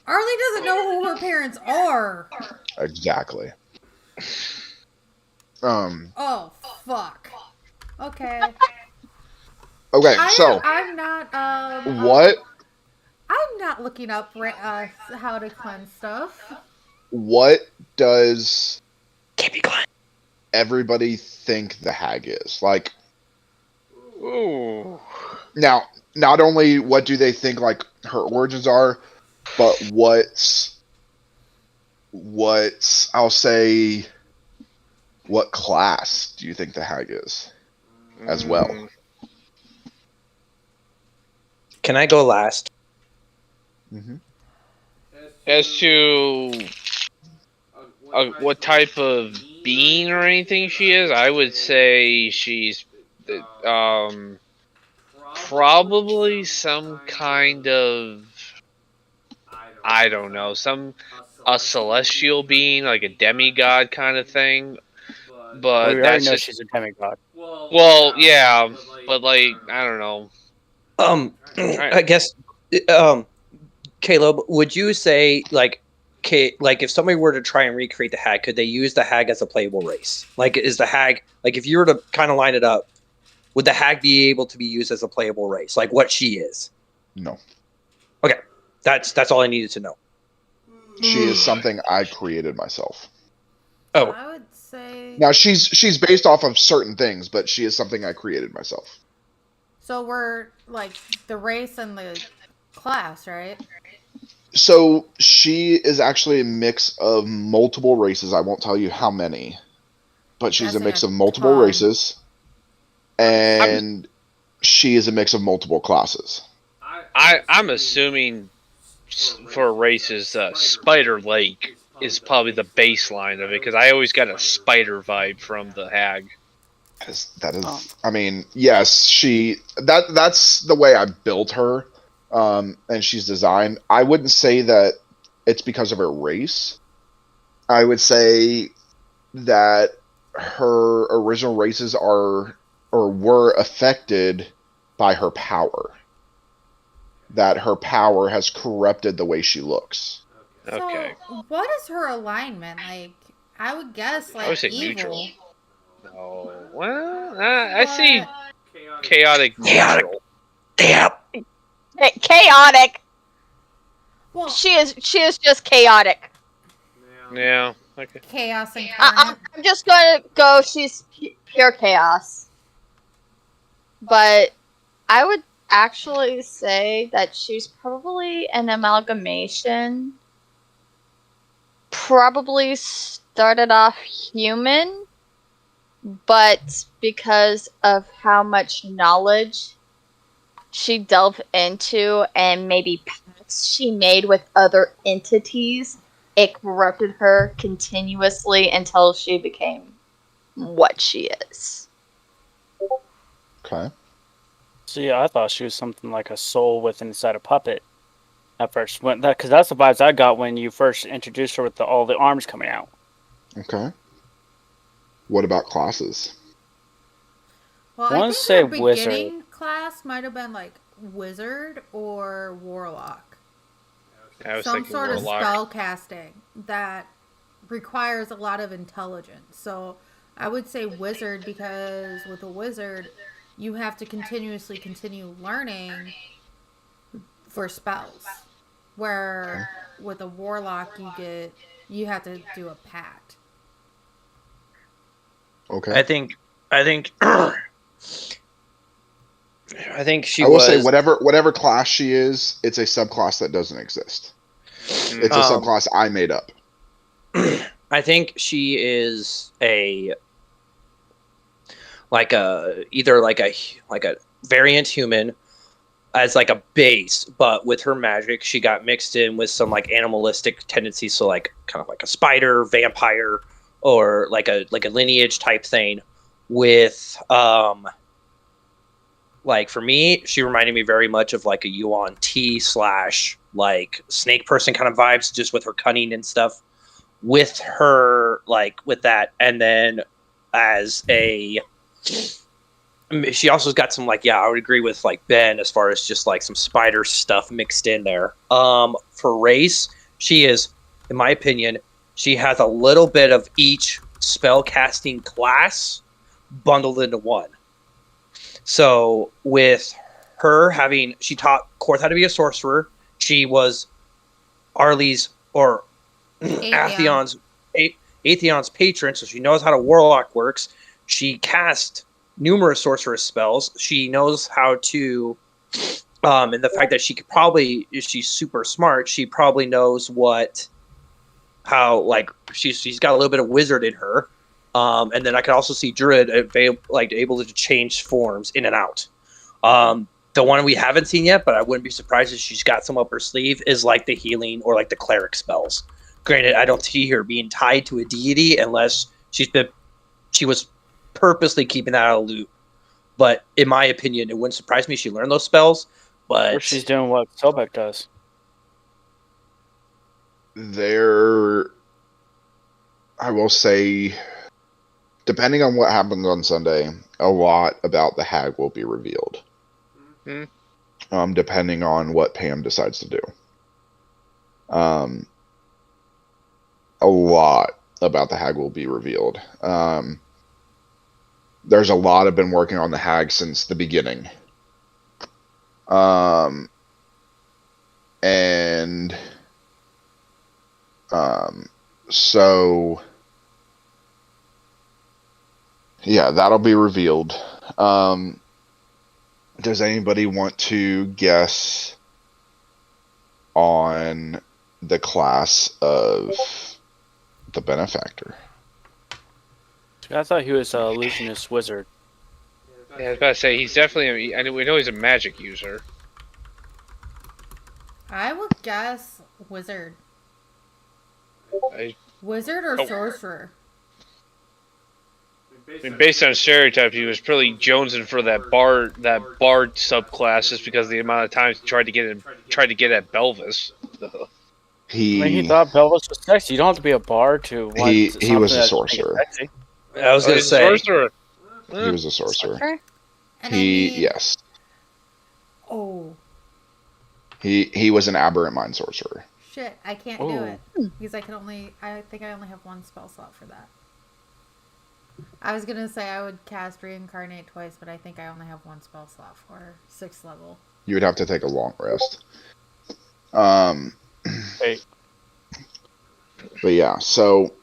Arlie doesn't know who her parents are. Exactly. Oh fuck. Okay. Okay, so I'm not what I'm not looking up how to cleanse stuff. what does Can't be quiet. everybody think the hag is? Like, Ooh. now, not only what do they think like her origins are, but what's I'll say, what class do you think the hag is as well? Can I go last? Mm-hmm. As to what type of being or anything she is, I would say she's probably some kind of, I don't know, a celestial being, like a demigod kind of thing. Well, But we already that's know just, she's a demigod. well, yeah, but like, I don't know. I guess, Caleb, would you say like if somebody were to try and recreate the hag, could they use the hag as a playable race? Like, is the hag, like, if you were to kind of line it up, would the hag be able to be used as a playable race, like what she is? No, Okay, that's all I needed to know. she is something I created myself. Oh, I would say Now she's based off of certain things, but she is something I created myself. so we're like the race and the class, right? So she is actually a mix of multiple races. I won't tell you how many, but she's That's a mix like of a multiple ton. races, and she is a mix of multiple classes. I'm assuming for races, Spider Lake is probably the baseline of it, because I always got a spider vibe from the hag. That is, I mean, yes, that's the way I built her, and she's designed. I wouldn't say that it's because of her race. I would say that her original races are or were affected by her power. That her power has corrupted the way she looks. Okay. So what is her alignment? Like I would guess like I would say evil. neutral. No, well, I see chaotic Chaotic. neutral. damn. Chaotic. Well, She is just chaotic. Yeah. Okay. chaos incarnate. I'm just going to go. She's pure chaos. But I would actually say that she's probably an amalgamation. Probably started off human, but because of how much knowledge she delved into and maybe pacts she made with other entities, it corrupted her continuously until she became what she is. Okay. So yeah, I thought she was something like a soul with inside a puppet at first. Because that's the vibes I got when you first introduced her with all the arms coming out. Okay. What about classes? Well, I wanna I think say her wizard. beginning class might have been like wizard or warlock. I was Some thinking sort of warlock. spell casting that requires a lot of intelligence. So I would say wizard because with a wizard, you have to continuously continue learning for spells. Where with a warlock, you get You have to do a pact. Okay. I think she I will was. say whatever class she is, it's a subclass that doesn't exist. It's a subclass I made up. I think she is either like a variant human as like a base, but with her magic, she got mixed in with some like animalistic tendencies, so like kind of like a spider, vampire, or like a lineage type thing. With like for me, she reminded me very much of like a Yuan T / like snake person kind of vibes, just with her cunning and stuff. With her, like with that, and then as she also got some like, I would agree with like Ben as far as just like some spider stuff mixed in there. For race, she is, in my opinion, she has a little bit of each spell casting class bundled into one. So with her she taught Korth how to be a sorcerer. She was Arlie's or Atheon's patron, so she knows how to warlock works. She cast numerous sorceress spells. She knows how to, and the fact that if she's super smart, she probably knows how like she's got a little bit of wizard in her. And then I can also see Druid able to change forms in and out. The one we haven't seen yet, but I wouldn't be surprised if she's got some up her sleeve, is like the healing or like the cleric spells. Granted, I don't see her being tied to a deity unless she was purposely keeping that out of the loop. But in my opinion, it wouldn't surprise me if she learned those spells. But Or she's doing what Sobek does. I will say, depending on what happens on Sunday, a lot about the hag will be revealed. Depending on what Pam decides to do. A lot about the hag will be revealed. There's a lot I've been working on the hag since the beginning. So yeah, that'll be revealed. Does anybody want to guess on the class of the benefactor? I thought he was an illusionist wizard. Yeah, I was about to say, he's definitely, we know he's a magic user. I would guess wizard. Wizard or sorcerer? I mean, based on stereotypes, he was probably jonesing for that bard subclass just because of the amount of times he tried to get at Belvis. He thought Belvis was sexy. You don't have to be a bard to want he was a sorcerer. I was going to say sorcerer. He was a sorcerer. And yes. Oh. He was an aberrant mind sorcerer. Shit, I can't do it. Because I think I only have one spell slot for that. I was going to say I would cast Reincarnate twice, but I think I only have one spell slot for 6th level. You would have to take a long rest. Hey. But yeah, so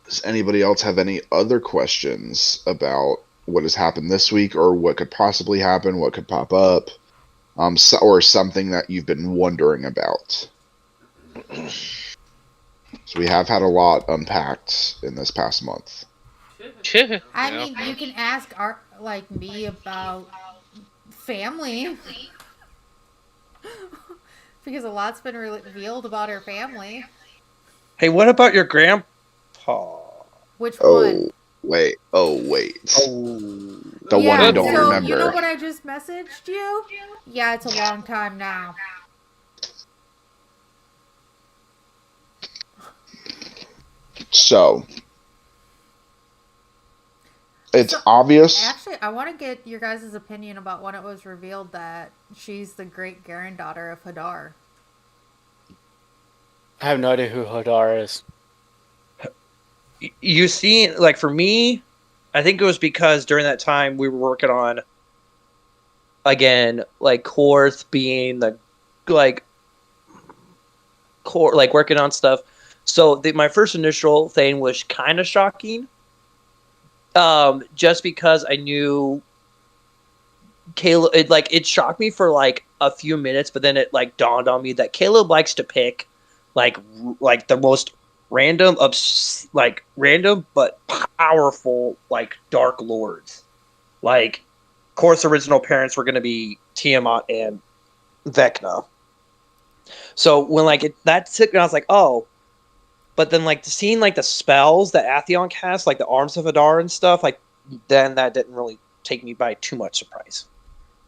does anybody else have any other questions about what has happened this week or what could possibly happen, what could pop up, or something that you've been wondering about? So we have had a lot unpacked in this past month. I mean, you can ask me about family. Because a lot's been revealed about her family. Hey, what about your grandpa? Which one? Wait. The one you don't remember. You know what I just messaged you? Yeah, it's a long time now. So, it's obvious. Actually, I want to get your guys' opinion about when it was revealed that she's the great-granddaughter of Hadar. I have no idea who Hadar is. You see, like for me, I think it was because during that time we were working on, again, like Korth being the, like, core, like working on stuff. So my first initial thing was kind of shocking. Just because I knew Caleb, it shocked me for like a few minutes, but then it like dawned on me that Caleb likes to pick like the most random but powerful like dark lords. Like, of course, original parents were going to be Tiamat and Vecna. So when that took me, I was like, oh. But then like seeing like the spells that Atheon casts, like the Arms of Hadar and stuff, like then that didn't really take me by too much surprise.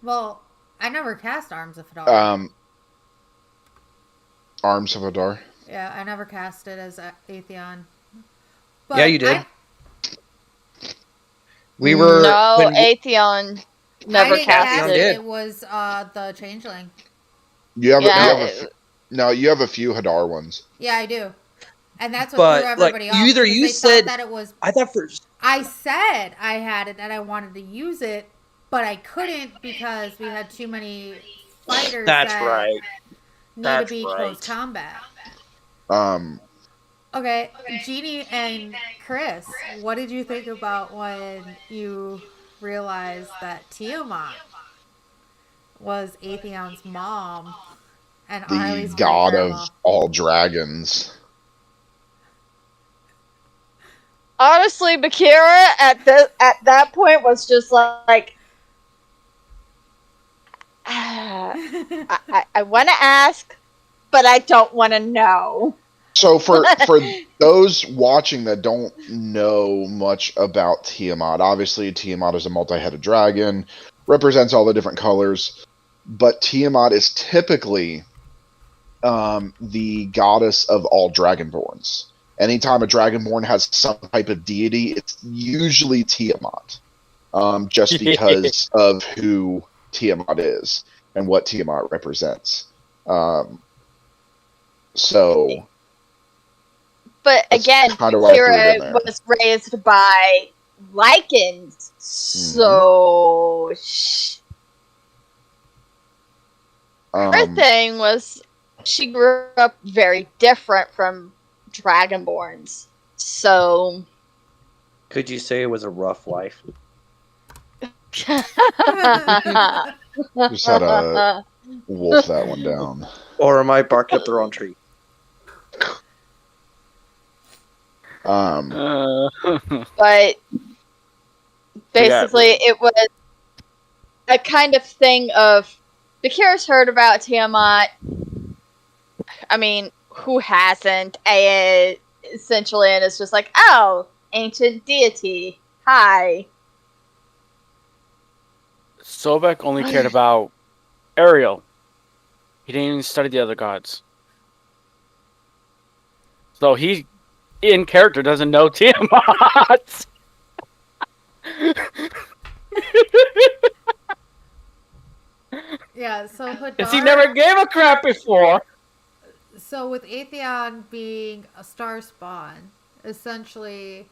Well, I never cast Arms of Hadar. Arms of Hadar. Yeah, I never cast it as Atheon. Yeah, you did. Atheon never I didn't cast cast it. it. It was the Changeling. You have a few Hadar ones. Yeah, I do. And that's what threw everybody off. You said that it was. I thought first. I said I had it and I wanted to use it, but I couldn't because we had too many fighters. That's that right. Need That's to be right. close combat. Okay, Jeannie and Chris, what did you think about when you realized that Tiamat was Atheon's mom and Arlie's The god great-grandma? of all dragons. Honestly, Bakira at that point was just like I want to ask, but I don't want to know. So for those watching that don't know much about Tiamat, obviously Tiamat is a multi-headed dragon, represents all the different colors, but Tiamat is typically the goddess of all dragonborns. Anytime a dragonborn has some type of deity, it's usually Tiamat, just because of who Tiamat is and what Tiamat represents. But again, Bakira was raised by Lycans, so her thing was she grew up very different from Dragonborns. So Could you say it was a rough life? Just had to wolf that one down. Or am I barking up the wrong tree? But basically, it was a kind of thing of Bakira's heard about Tiamat. I mean, who hasn't? Essentially, and it's just like, oh, ancient deity. Hi. Sobek only cared about Ariel. He didn't even study the other gods. So he, in character, doesn't know Tiamat. Yeah, so Hadar, Because he never gave a crap before. So with Atheon being a star spawn, essentially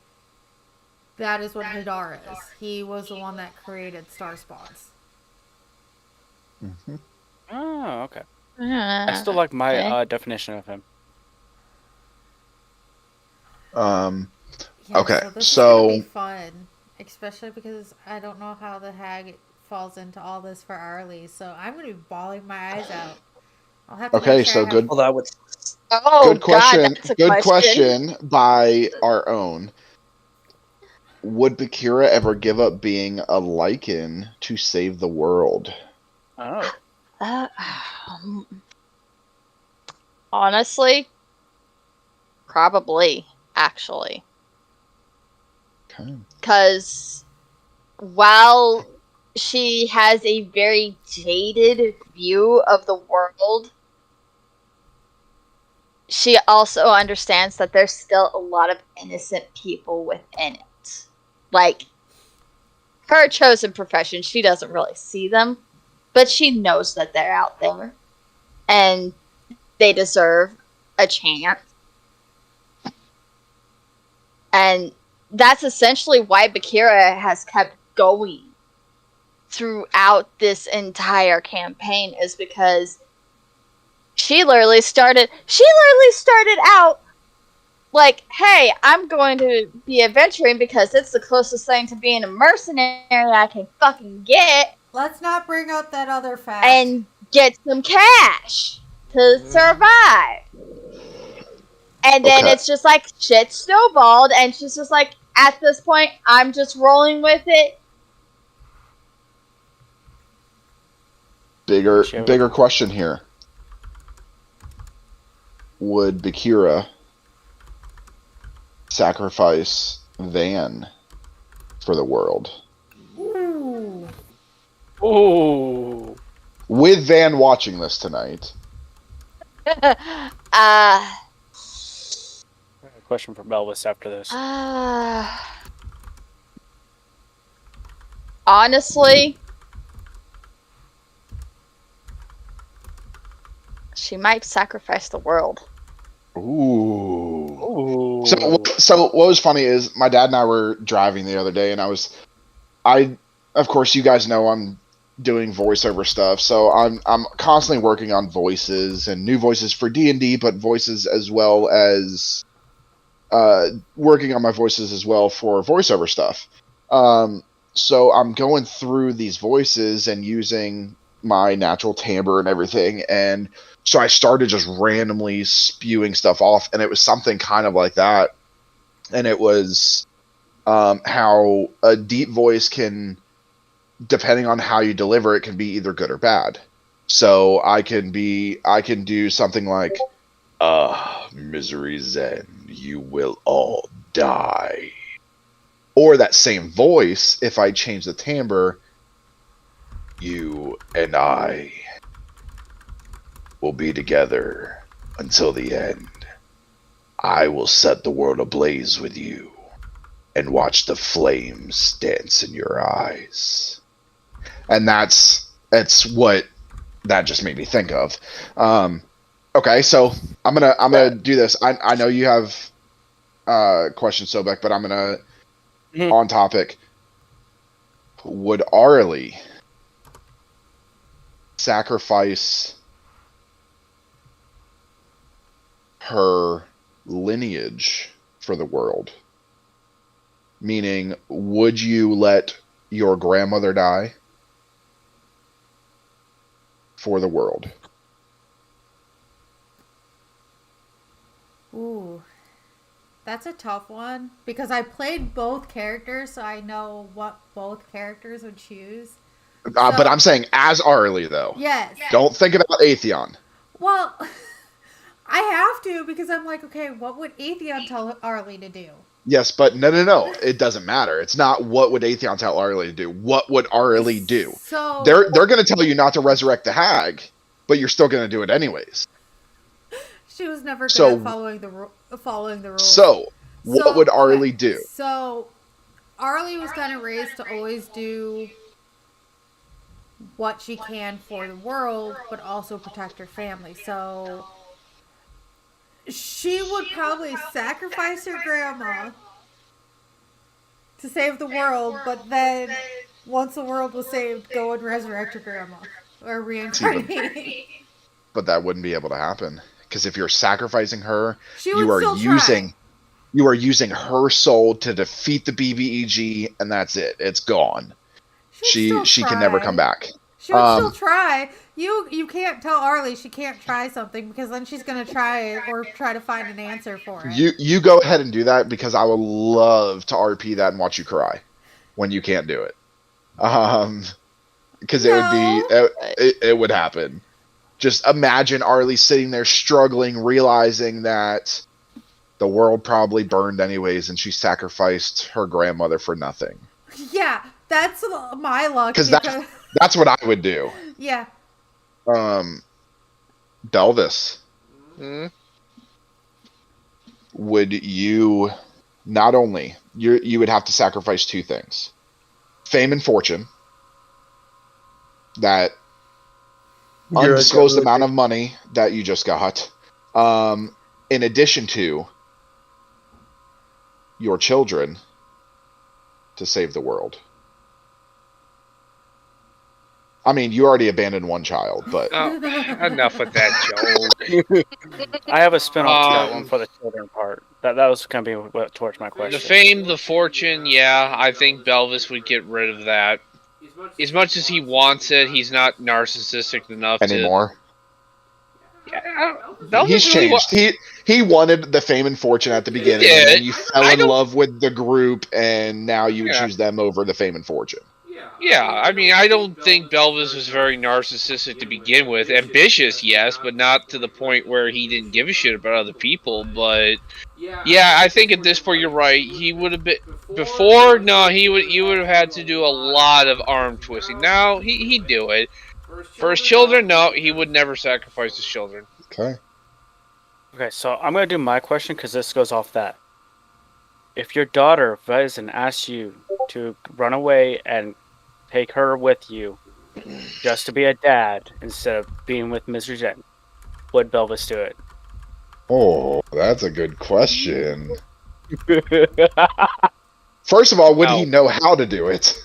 that is what Hadar is. He was the one that created star spawns. Mm-hmm. Oh, okay. I still like my definition of him. Yeah, Okay, so this so- is gonna be fun, especially because I don't know how the hag falls into all this for Arlie. So I'm gonna be bawling my eyes out. I'll have to Okay, make sure so I have- good. Well, that would. Oh, Good question. God, that's a Good question by our own. Would Bakira ever give up being a Lycan to save the world? Oh. Honestly, probably, actually. Okay. Because while she has a very jaded view of the world, she also understands that there's still a lot of innocent people within it. Like, her chosen profession, she doesn't really see them, but she knows that they're out there. And they deserve a chance. And that's essentially why Bakira has kept going throughout this entire campaign, is because she literally started out like, hey, I'm going to be adventuring because it's the closest thing to being a mercenary I can fucking get Let's not bring up that other fact. and get some cash to survive. And then Okay. it's just like shit snowballed, and she's just like, at this point, I'm just rolling with it. Bigger question here. Would Bakira sacrifice Van for the world? Ooh. Ooh. With Van watching this tonight, Question for Belvis after this. Honestly, she might sacrifice the world. ooh. Ooh. So what was funny is my dad and I were driving the other day, and of course, you guys know I'm doing voiceover stuff, so I'm constantly working on voices and new voices for D&D, but voices as well as working on my voices as well for voiceover stuff. So I'm going through these voices and using my natural timbre and everything, and so I started just randomly spewing stuff off, and it was something kind of like that. And it was how a deep voice can, depending on how you deliver it, can be either good or bad. So I can do something like, misery's end, you will all die. Or that same voice, if I change the timbre, you and I will be together until the end. I will set the world ablaze with you and watch the flames dance in your eyes. And that's what that just made me think of. Okay, so I'm gonna do this. I know you have questions, Sobek, but I'm gonna on topic. Would Arlie sacrifice her lineage for the world? Meaning, would you let your grandmother die for the world? Ooh. That's a tough one because I played both characters, so I know what both characters would choose. But I'm saying as Arlie, though. Yes. Don't think about Atheon. Well, I have to because I'm like, okay, what would Atheon tell Arlie to do? Yes, but no. It doesn't matter. It's not what would Atheon tell Arlie to do. What would Arlie do? So They're going to tell you not to resurrect the hag, but you're still going to do it anyways. she was never good at following the rules. So, what would Arlie do? So, Arlie was kind of raised to always do what she can for the world, but also protect her family. So, she would probably sacrifice her grandma to save the world, but then once the world was saved, go and resurrect her grandma or reincarnate. But that wouldn't be able to happen because if you're sacrificing her, She would still try. You are using her soul to defeat the BBEG, and that's it. It's gone. She can never come back. She would still try. You can't tell Arlie she can't try something because then she's gonna try it or try to find an answer for it. You go ahead and do that because I would love to RP that and watch you cry when you can't do it. Because it would happen. Just imagine Arlie sitting there struggling, realizing that the world probably burned anyways, and she sacrificed her grandmother for nothing. Yeah, that's my luck. Because that's what I would do. Yeah. Belvis. Would you not only you would have to sacrifice two things: fame and fortune. That undisclosed amount of money that you just got. In addition to your children to save the world. I mean, you already abandoned one child, but Enough with that joke. I have a spin-off to that one Um, for the children part. That was going to be towards my question. The fame, the fortune, yeah, I think Belvis would get rid of that. As much as he wants it, he's not narcissistic enough anymore. to. Yeah, Belvis He's really changed. He wanted the fame and fortune at the beginning, and then you fell I in don't- love with the group, and now you would Yeah. choose them over the fame and fortune. Yeah, I mean, I don't think Belvis was very narcissistic to begin with. Ambitious, yes, but not to the point where he didn't give a shit about other people. But yeah, I think at this point you're right. He would have been before. No, he would have had to do a lot of arm twisting. Now he'd do it. For his children, no, he would never sacrifice his children. Okay. Okay, so I'm going to do my question because this goes off that. If your daughter, Vezin, asks you to run away and take her with you just to be a dad instead of being with Mr. Zen, would Belvis do it? Oh, that's a good question. First of all, would he know how to do it?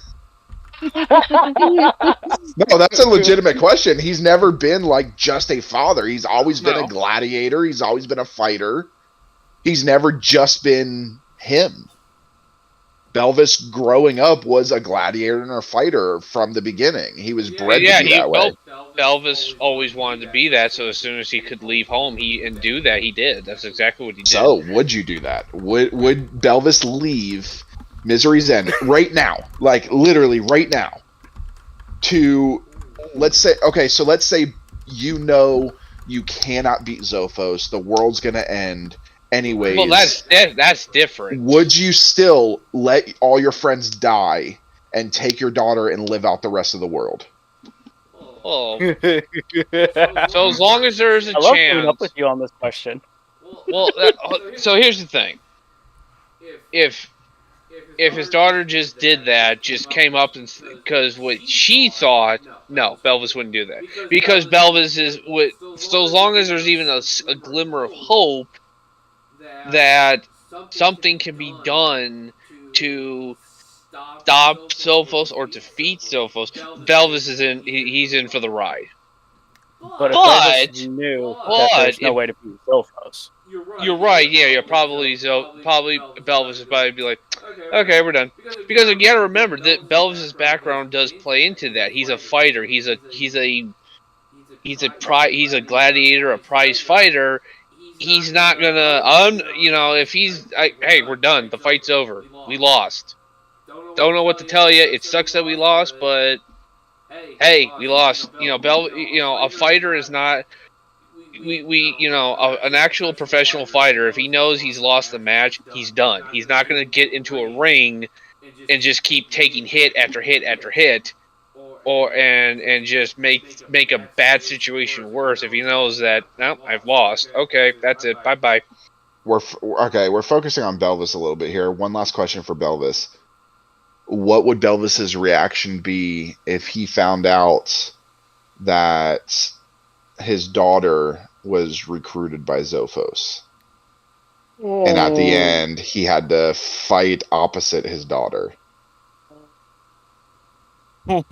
No, that's a legitimate question. He's never been like just a father. He's always been a gladiator. He's always been a fighter. He's never just been him. Belvis growing up was a gladiator and a fighter from the beginning. He was bred to be that way. Belvis always wanted to be that, so as soon as he could leave home and do that, he did. That's exactly what he did. So, would you do that? Would Belvis leave Misery's End right now? Like, literally right now. To, let's say you know you cannot beat Zophos. The world's going to end. Anyways, well, that's different. Would you still let all your friends die and take your daughter and live out the rest of the world? Oh. So as long as there's a I love chance. coming up with you on this question. Well, so here's the thing. If his daughter just did that, just came up and because what she thought, no, Belvis wouldn't do that because Belvis is so as long as there's even a glimmer of hope that something can be done to stop Zophos or defeat Zophos, Belvis is in. He's in for the ride. But if Belvis knew that there's no way to beat Zophos. You're right. Yeah. Probably Belvis would probably be like, okay, we're done. Because you got to remember that Belvis's background does play into that. He's a fighter. He's a gladiator, a prize fighter. He's not gonna, if he's, hey, we're done. The fight's over. We lost. Don't know what to tell you. It sucks that we lost, but hey, we lost. A fighter is not. An actual professional fighter. If he knows he's lost the match, he's done. He's not gonna get into a ring and just keep taking hit after hit after hit. And just make a bad situation worse if he knows that I've lost. Okay, that's it. Bye bye. We're focusing on Belvis a little bit here. One last question for Belvis. What would Belvis's reaction be if he found out that his daughter was recruited by Zophos? And at the end, he had to fight opposite his daughter. Really?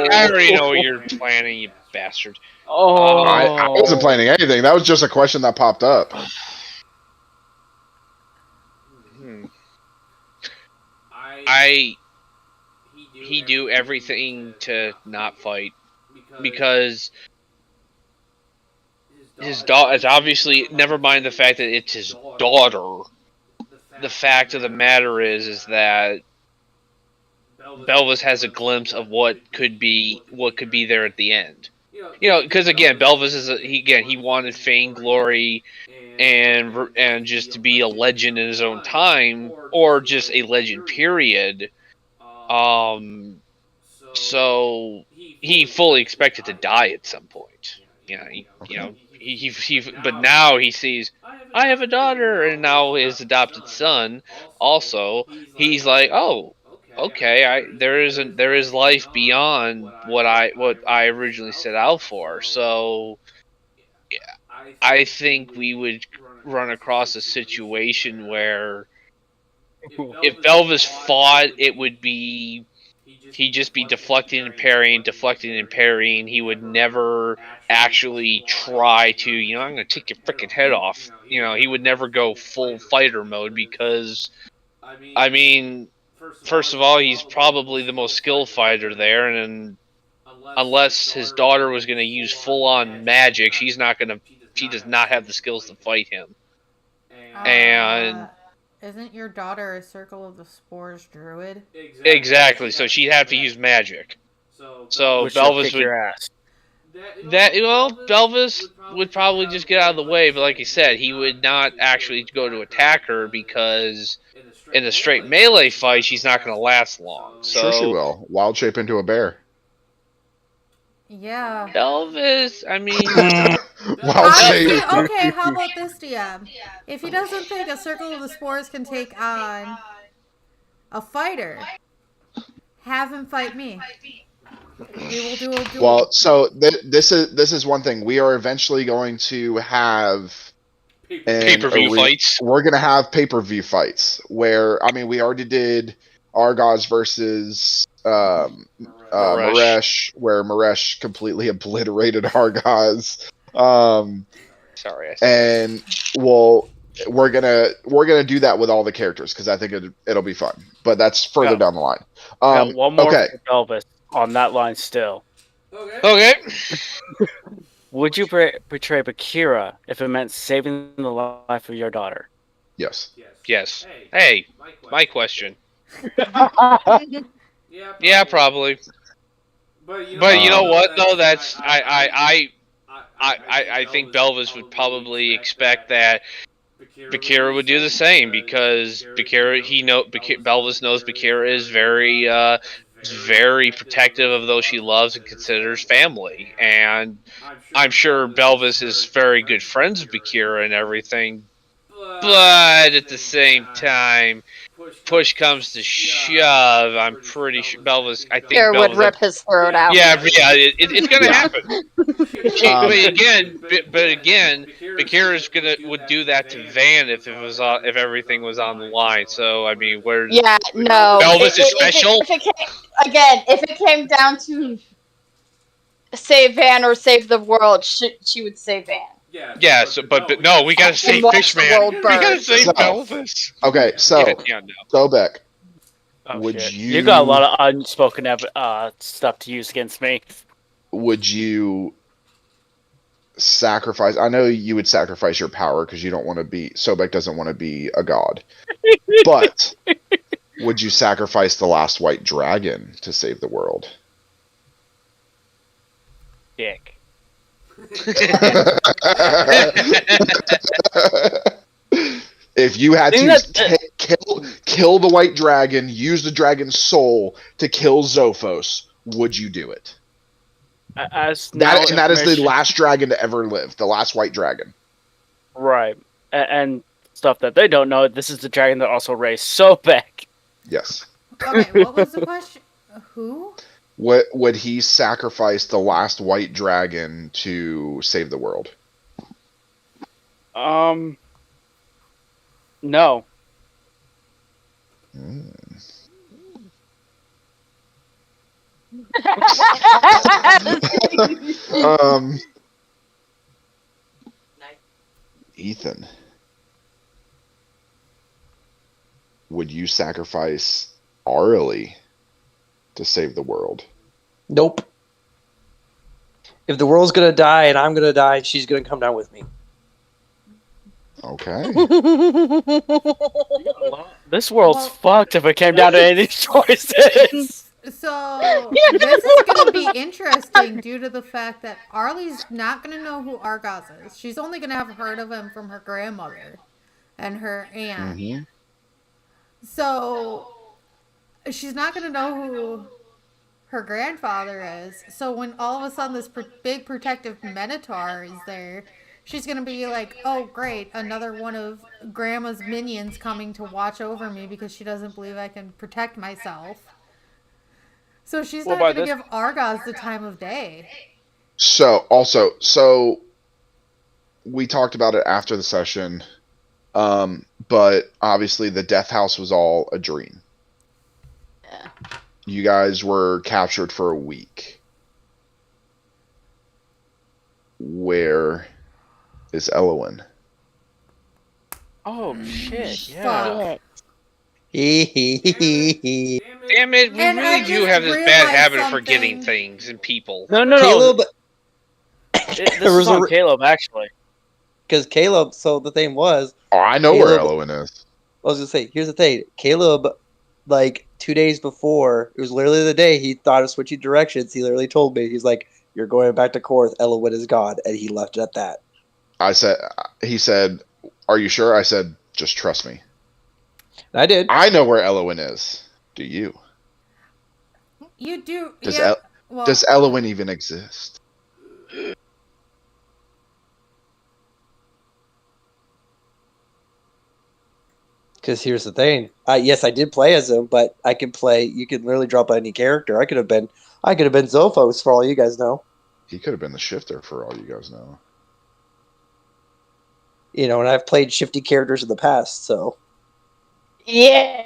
I already know what you're planning, you bastard. I wasn't planning anything. That was just a question that popped up. He do everything to not fight because his daughter is obviously. Never mind the fact that it's his daughter. The fact of the matter is that Belvis has a glimpse of what could be there at the end. Because again, Belvis is he wanted fame, glory, and just to be a legend in his own time, or just a legend. Period. So he fully expected to die at some point. But now he sees, I have a daughter, and now his adopted son. Also, he's like, oh, okay, there is life beyond what I originally set out for. So, I think we would run across a situation where if Belvis fought, it would be he'd just be deflecting and parrying, deflecting and parrying. He would never actually try to, I'm going to take your freaking head off. He would never go full fighter mode because, I mean, first of all, he's probably the most skilled fighter there, and unless his daughter was going to use full-on magic, she does not have the skills to fight him. And isn't your daughter a Circle of the Spores druid? Exactly. So she'd have to use magic. So Which will Belvis kick would. your ass. Belvis would probably just get out of the way, but like you said, he would not actually go to attack her because in a straight melee fight, she's not going to last long. So Sure she will. Wild shape into a bear. Yeah. Belvis, I mean, Wild Honestly, shape. okay, how about this, DM? If he doesn't think a Circle of the Spores can take on a fighter, have him fight me. We will do a duel. Well, so this is one thing. We are eventually going to have pay-per-view fights. We're going to have pay-per-view fights where, we already did Argos versus Maresh, where Maresh completely obliterated Argos. Sorry. And we're gonna do that with all the characters because I think it'll be fun. But that's further down the line. One more okay. for Belvis on that line still. Okay. Would you betray Bakira if it meant saving the life of your daughter? Yes. Yes. Hey, my question. Yeah, probably. But you know what though? That's I think Belvis would probably expect that Bakira would do the same because Belvis knows Bakira is very protective of those she loves and considers family, and I'm sure Belvis is very good friends with Bakira and everything. But at the same time, push comes to shove, I'm pretty sure Belvis. I think Bakira would Belvis rip his throat out. Yeah, it's gonna happen. But again, Bakira would do that to Van if everything was on the line. So I mean, where's Yeah, no. Belvis is special. If it came down to save Van or save the world, she would save Van. Yeah, but no, we gotta save Fishman. We gotta save Belvis. Okay, so Sobek, would shit. you? You got a lot of unspoken stuff to use against me. Would you sacrifice? I know you would sacrifice your power because you don't want to be. Sobek doesn't want to be a god, but would you sacrifice the last white dragon to save the world? Dick. If you had to kill the white dragon, use the dragon's soul to kill Zophos, would you do it? That is the last dragon to ever live, the last white dragon. Right. And stuff that they don't know, this is the dragon that also raised Sobek. Yes. Okay, what was the question? Who? Would he sacrifice the last white dragon to save the world? No. Ethan, would you sacrifice Arlie to save the world? Nope. If the world's gonna die and I'm gonna die, she's gonna come down with me. Okay. This world's fucked if it came down to any of these choices. So, this is going to be interesting due to the fact that Arlie's not going to know who Argos is. She's only going to have heard of him from her grandmother and her aunt. Mm-hmm. So, she's not going to know who her grandfather is. So, when all of a sudden this big protective Minotaur is there, she's going to be like, oh, great, another one of Grandma's minions coming to watch over me because she doesn't believe I can protect myself. So she's not going to give Argos the time of day. So we talked about it after the session. But obviously the death house was all a dream. Yeah. You guys were captured for a week. Where is Elowen? Oh shit! Yeah. Fuck. Damn it, we And I really do just have this bad realized habit of forgetting something. things and people. No. Caleb, This there was is on a Caleb actually. because Caleb. So the thing was, Oh, I know where Caleb- Elowen is. I was gonna say, here's the thing. Caleb, like 2 days before, it was literally the day he thought of switching directions. He literally told me, he's like, "You're going back to Korth. Elowen is gone," and he left it at that. He said, "Are you sure?" I said, "Just trust me." And I did. I know where Elowen is. Do you? You do. Does yeah. Well, Does Elowen even exist? Because here's the thing. Yes, I did play as him, but I can play. You can literally drop any character. I could have been Zophos for all you guys know. He could have been the shifter for all you guys know. You know, and I've played shifty characters in the past, so Yeah.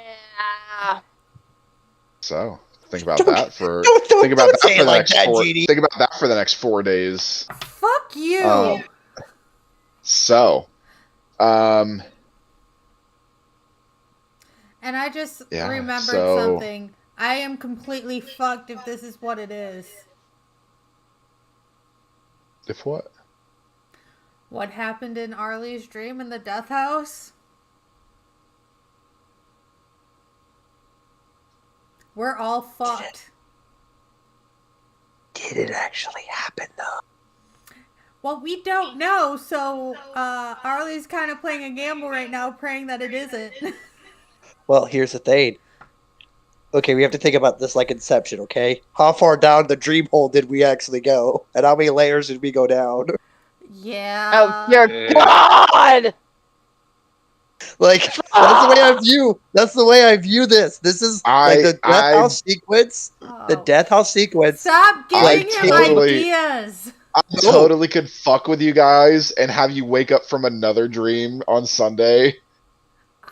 So think about Don't- that for don't think about that say for it the like next that, four. Jeannie. Think about that for the next 4 days. fuck you. So, And I just Yeah, remembered so- something. I am completely fucked if this is what it is. if what? What happened in Arlie's dream in the death house? We're all fucked. did it actually happen though? Well, we don't know, so Arlie's kind of playing a gamble right now, praying that it isn't. Well, here's the thing. Okay, we have to think about this like Inception, okay? How far down the dream hole did we actually go? And how many layers did we go down? Yeah. Oh dear Yeah. God! Like, that's the way I view this. This is like the death house sequence. The Oh. death house sequence. Stop giving him totally- ideas. I totally could fuck with you guys and have you wake up from another dream on Sunday.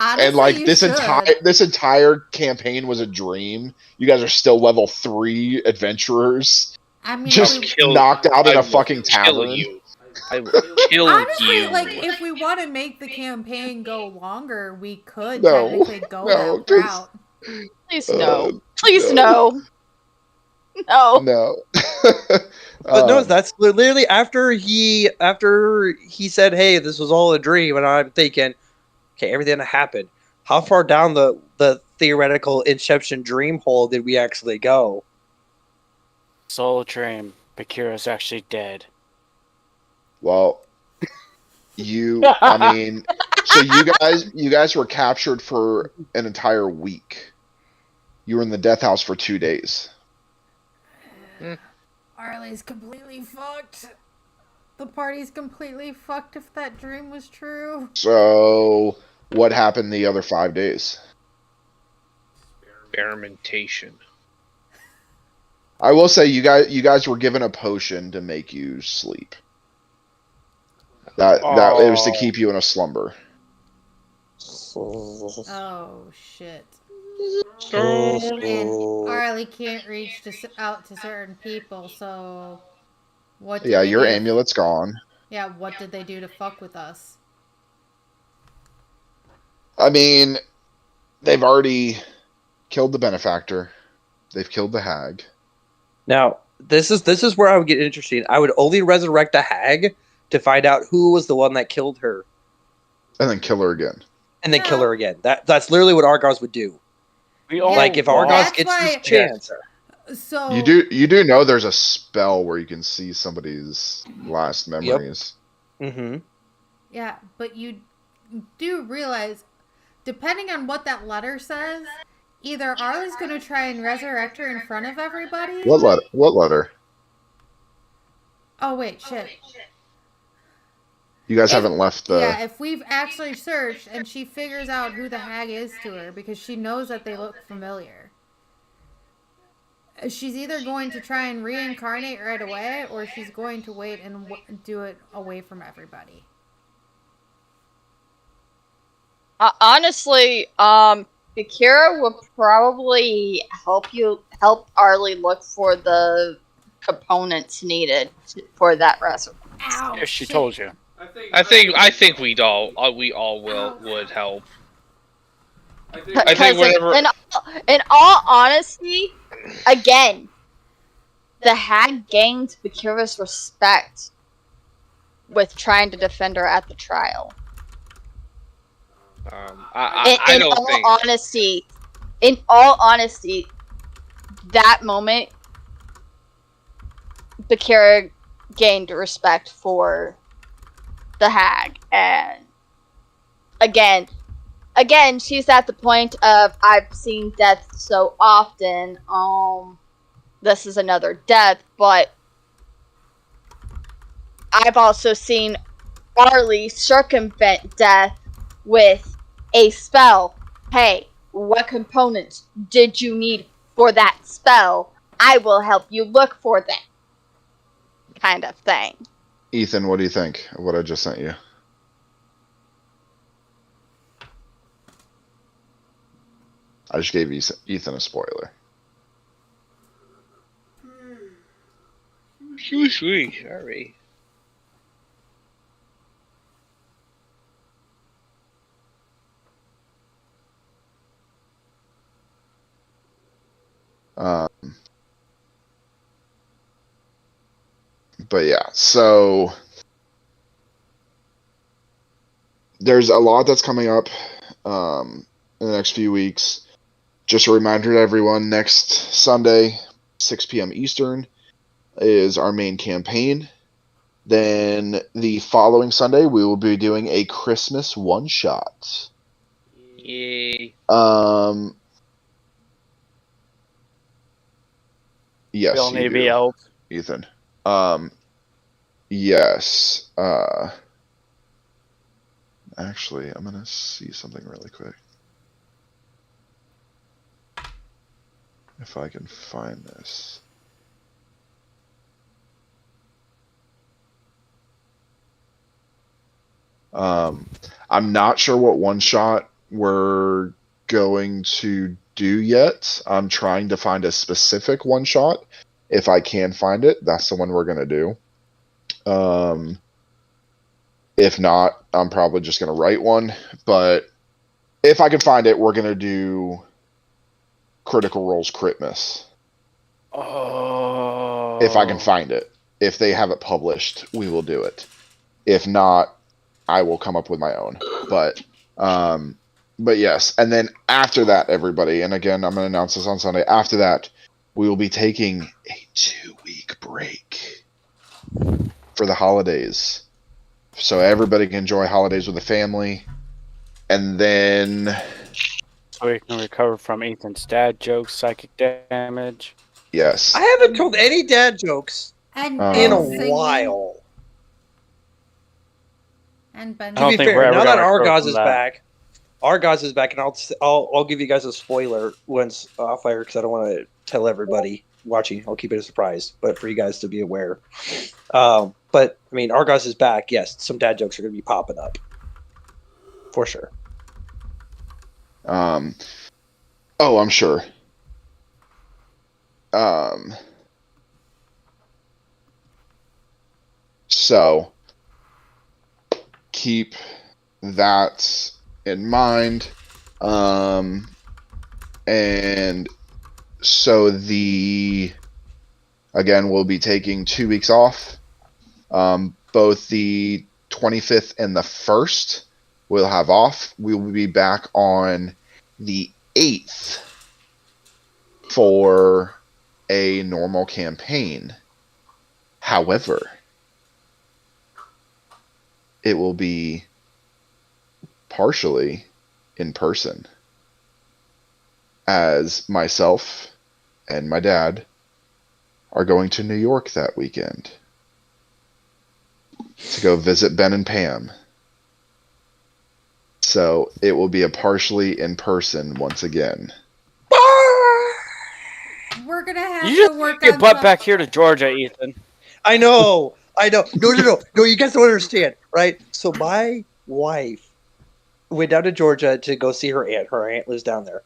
Honestly, And like you this should. this entire campaign was a dream. You guys are still level 3 adventurers, I mean, just if we- Kill knocked out in I a will fucking kill tavern. you. I will kill honestly, you. like, if we want to make the campaign go longer, we could No, technically go no, that 'cause- route. Please no. Uh, Please no. no. No. No. But no, Um, that's literally after he said, "Hey, this was all a dream," and I'm thinking, okay, everything that happened. How far down the theoretical Inception dream hole did we actually go? Soul dream. Bakira's actually dead. well, I mean, so you guys were captured for an entire week. You were in the death house for 2 days. Arlie's completely fucked. The party's completely fucked if that dream was true. So, what happened the other 5 days? Experimentation. I will say you guys were given a potion to make you sleep. That it was to keep you in a slumber. Oh shit. Oh. And Arlie can't reach out to certain people, so what? Did Yeah, they your do? amulet's gone. Yeah, what did they do to fuck with us? I mean, they've already killed the benefactor. They've killed the hag. Now, this is where I would get interesting. I would only resurrect the hag to find out who was the one that killed her, And then kill her again. and then kill her again. That's literally what Argos would do. We all Like if want- Argos That's gets why- this chance. So You do know there's a spell where you can see somebody's last memories. Mm-hmm. yeah, but you do realize, depending on what that letter says, either Arlie's gonna try and resurrect her in front of everybody. What letter? What letter? Oh wait, shit. You guys If- haven't left the. Yeah, if we've actually searched and she figures out who the hag is to her because she knows that they look familiar, she's either going to try and reincarnate right away or she's going to wait and do it away from everybody. Honestly, Akira will probably help Arlie look for the components needed for that recipe. Ow, If she shit. told you. I think we all would help. I think Because whatever. in all honesty, again, the hag gained Bakira's respect with trying to defend her at the trial. I don't think. In all honesty, that moment, Bakira gained respect for the hag, and again, she's at the point of I've seen death so often. This is another death, but I've also seen Arlie circumvent death with a spell. Hey, what components did you need for that spell? I will help you look for them. Kind of thing. Ethan, what do you think of what I just sent you? I just gave Ethan a spoiler. Sweet. Sorry. But yeah, so there's a lot that's coming up in the next few weeks. Just a reminder to everyone, next Sunday, 6 p.m. Eastern, is our main campaign. Then the following Sunday, we will be doing a Christmas one-shot. Yay. Yes, We all need you to be do, helped. Ethan. Yes. Actually, I'm gonna see something really quick. If I can find this. I'm not sure what one shot we're going to do yet. I'm trying to find a specific one shot. If I can find it, that's the one we're gonna do. If not, I'm probably just gonna write one. But if I can find it, we're gonna do Critical Role's Critmas. Oh. If I can find it. If they have it published, we will do it. If not, I will come up with my own. But yes. And then after that, everybody, and again, I'm going to announce this on Sunday. After that, we will be taking a 2-week break for the holidays. So everybody can enjoy holidays with the family. And then... So we can recover from Ethan's dad jokes, psychic damage. Yes. I haven't told any dad jokes And in a singing. while. And Ben. I To don't be think we're fair, ever now that gonna recover Argos from is that. back, Argos is back, and I'll give you guys a spoiler once off air because I don't want to tell everybody watching. I'll keep it a surprise, but for you guys to be aware. But I mean, Argos is back. Yes, some dad jokes are going to be popping up for sure. Oh, I'm sure. So keep that in mind. And so again, we'll be taking 2 weeks off. Both the 25th and the 1st we'll have off. We will be back on the 8th for a normal campaign. However, it will be partially in person, as myself and my dad are going to New York that weekend to go visit Ben and Pam. So it will be a partially in person once again. We're gonna have You just to work get your on butt some- back here to Georgia, Ethan. I know. No. You guys don't understand, right? So my wife went down to Georgia to go see her aunt. Her aunt lives down there.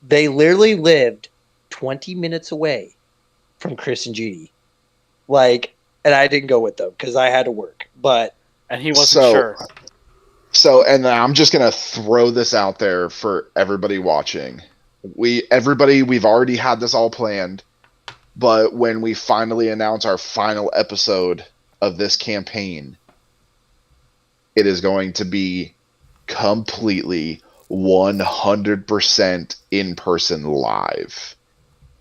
They literally lived 20 minutes away from Chris and Judy. Like, and I didn't go with them because I had to work. But And he wasn't sure. So, and I'm just gonna throw this out there for everybody watching. We've already had this all planned, but when we finally announce our final episode of this campaign, it is going to be completely 100% in person live.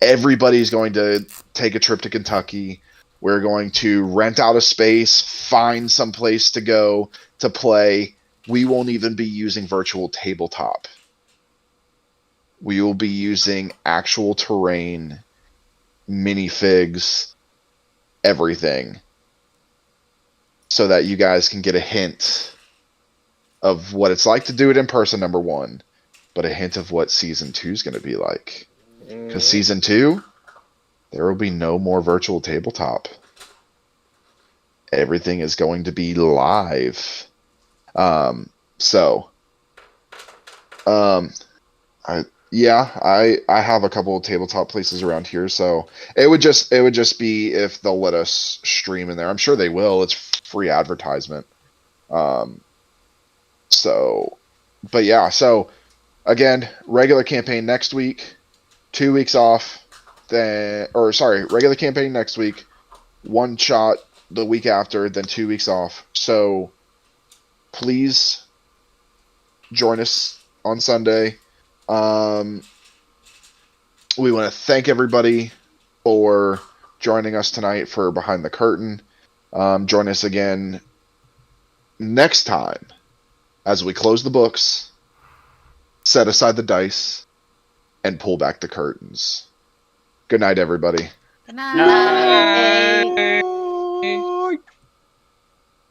Everybody's going to take a trip to Kentucky. We're going to rent out a space, find some place to go to play. We won't even be using virtual tabletop. We will be using actual terrain, minifigs, everything, so that you guys can get a hint of what it's like to do it in person, number one, but a hint of what Season 2 is going to be like. Because Season 2, there will be no more virtual tabletop. Everything is going to be live. I have a couple of tabletop places around here, so it would just be if they'll let us stream in there. I'm sure they will. It's free advertisement. So again, regular campaign next week, 2 weeks off, regular campaign next week, one shot the week after, then 2 weeks off. So please join us on Sunday. We want to thank everybody for joining us tonight for Behind the Curtain. Join us again next time as we close the books, set aside the dice, and pull back the curtains. Good night, everybody. Good night. Bye.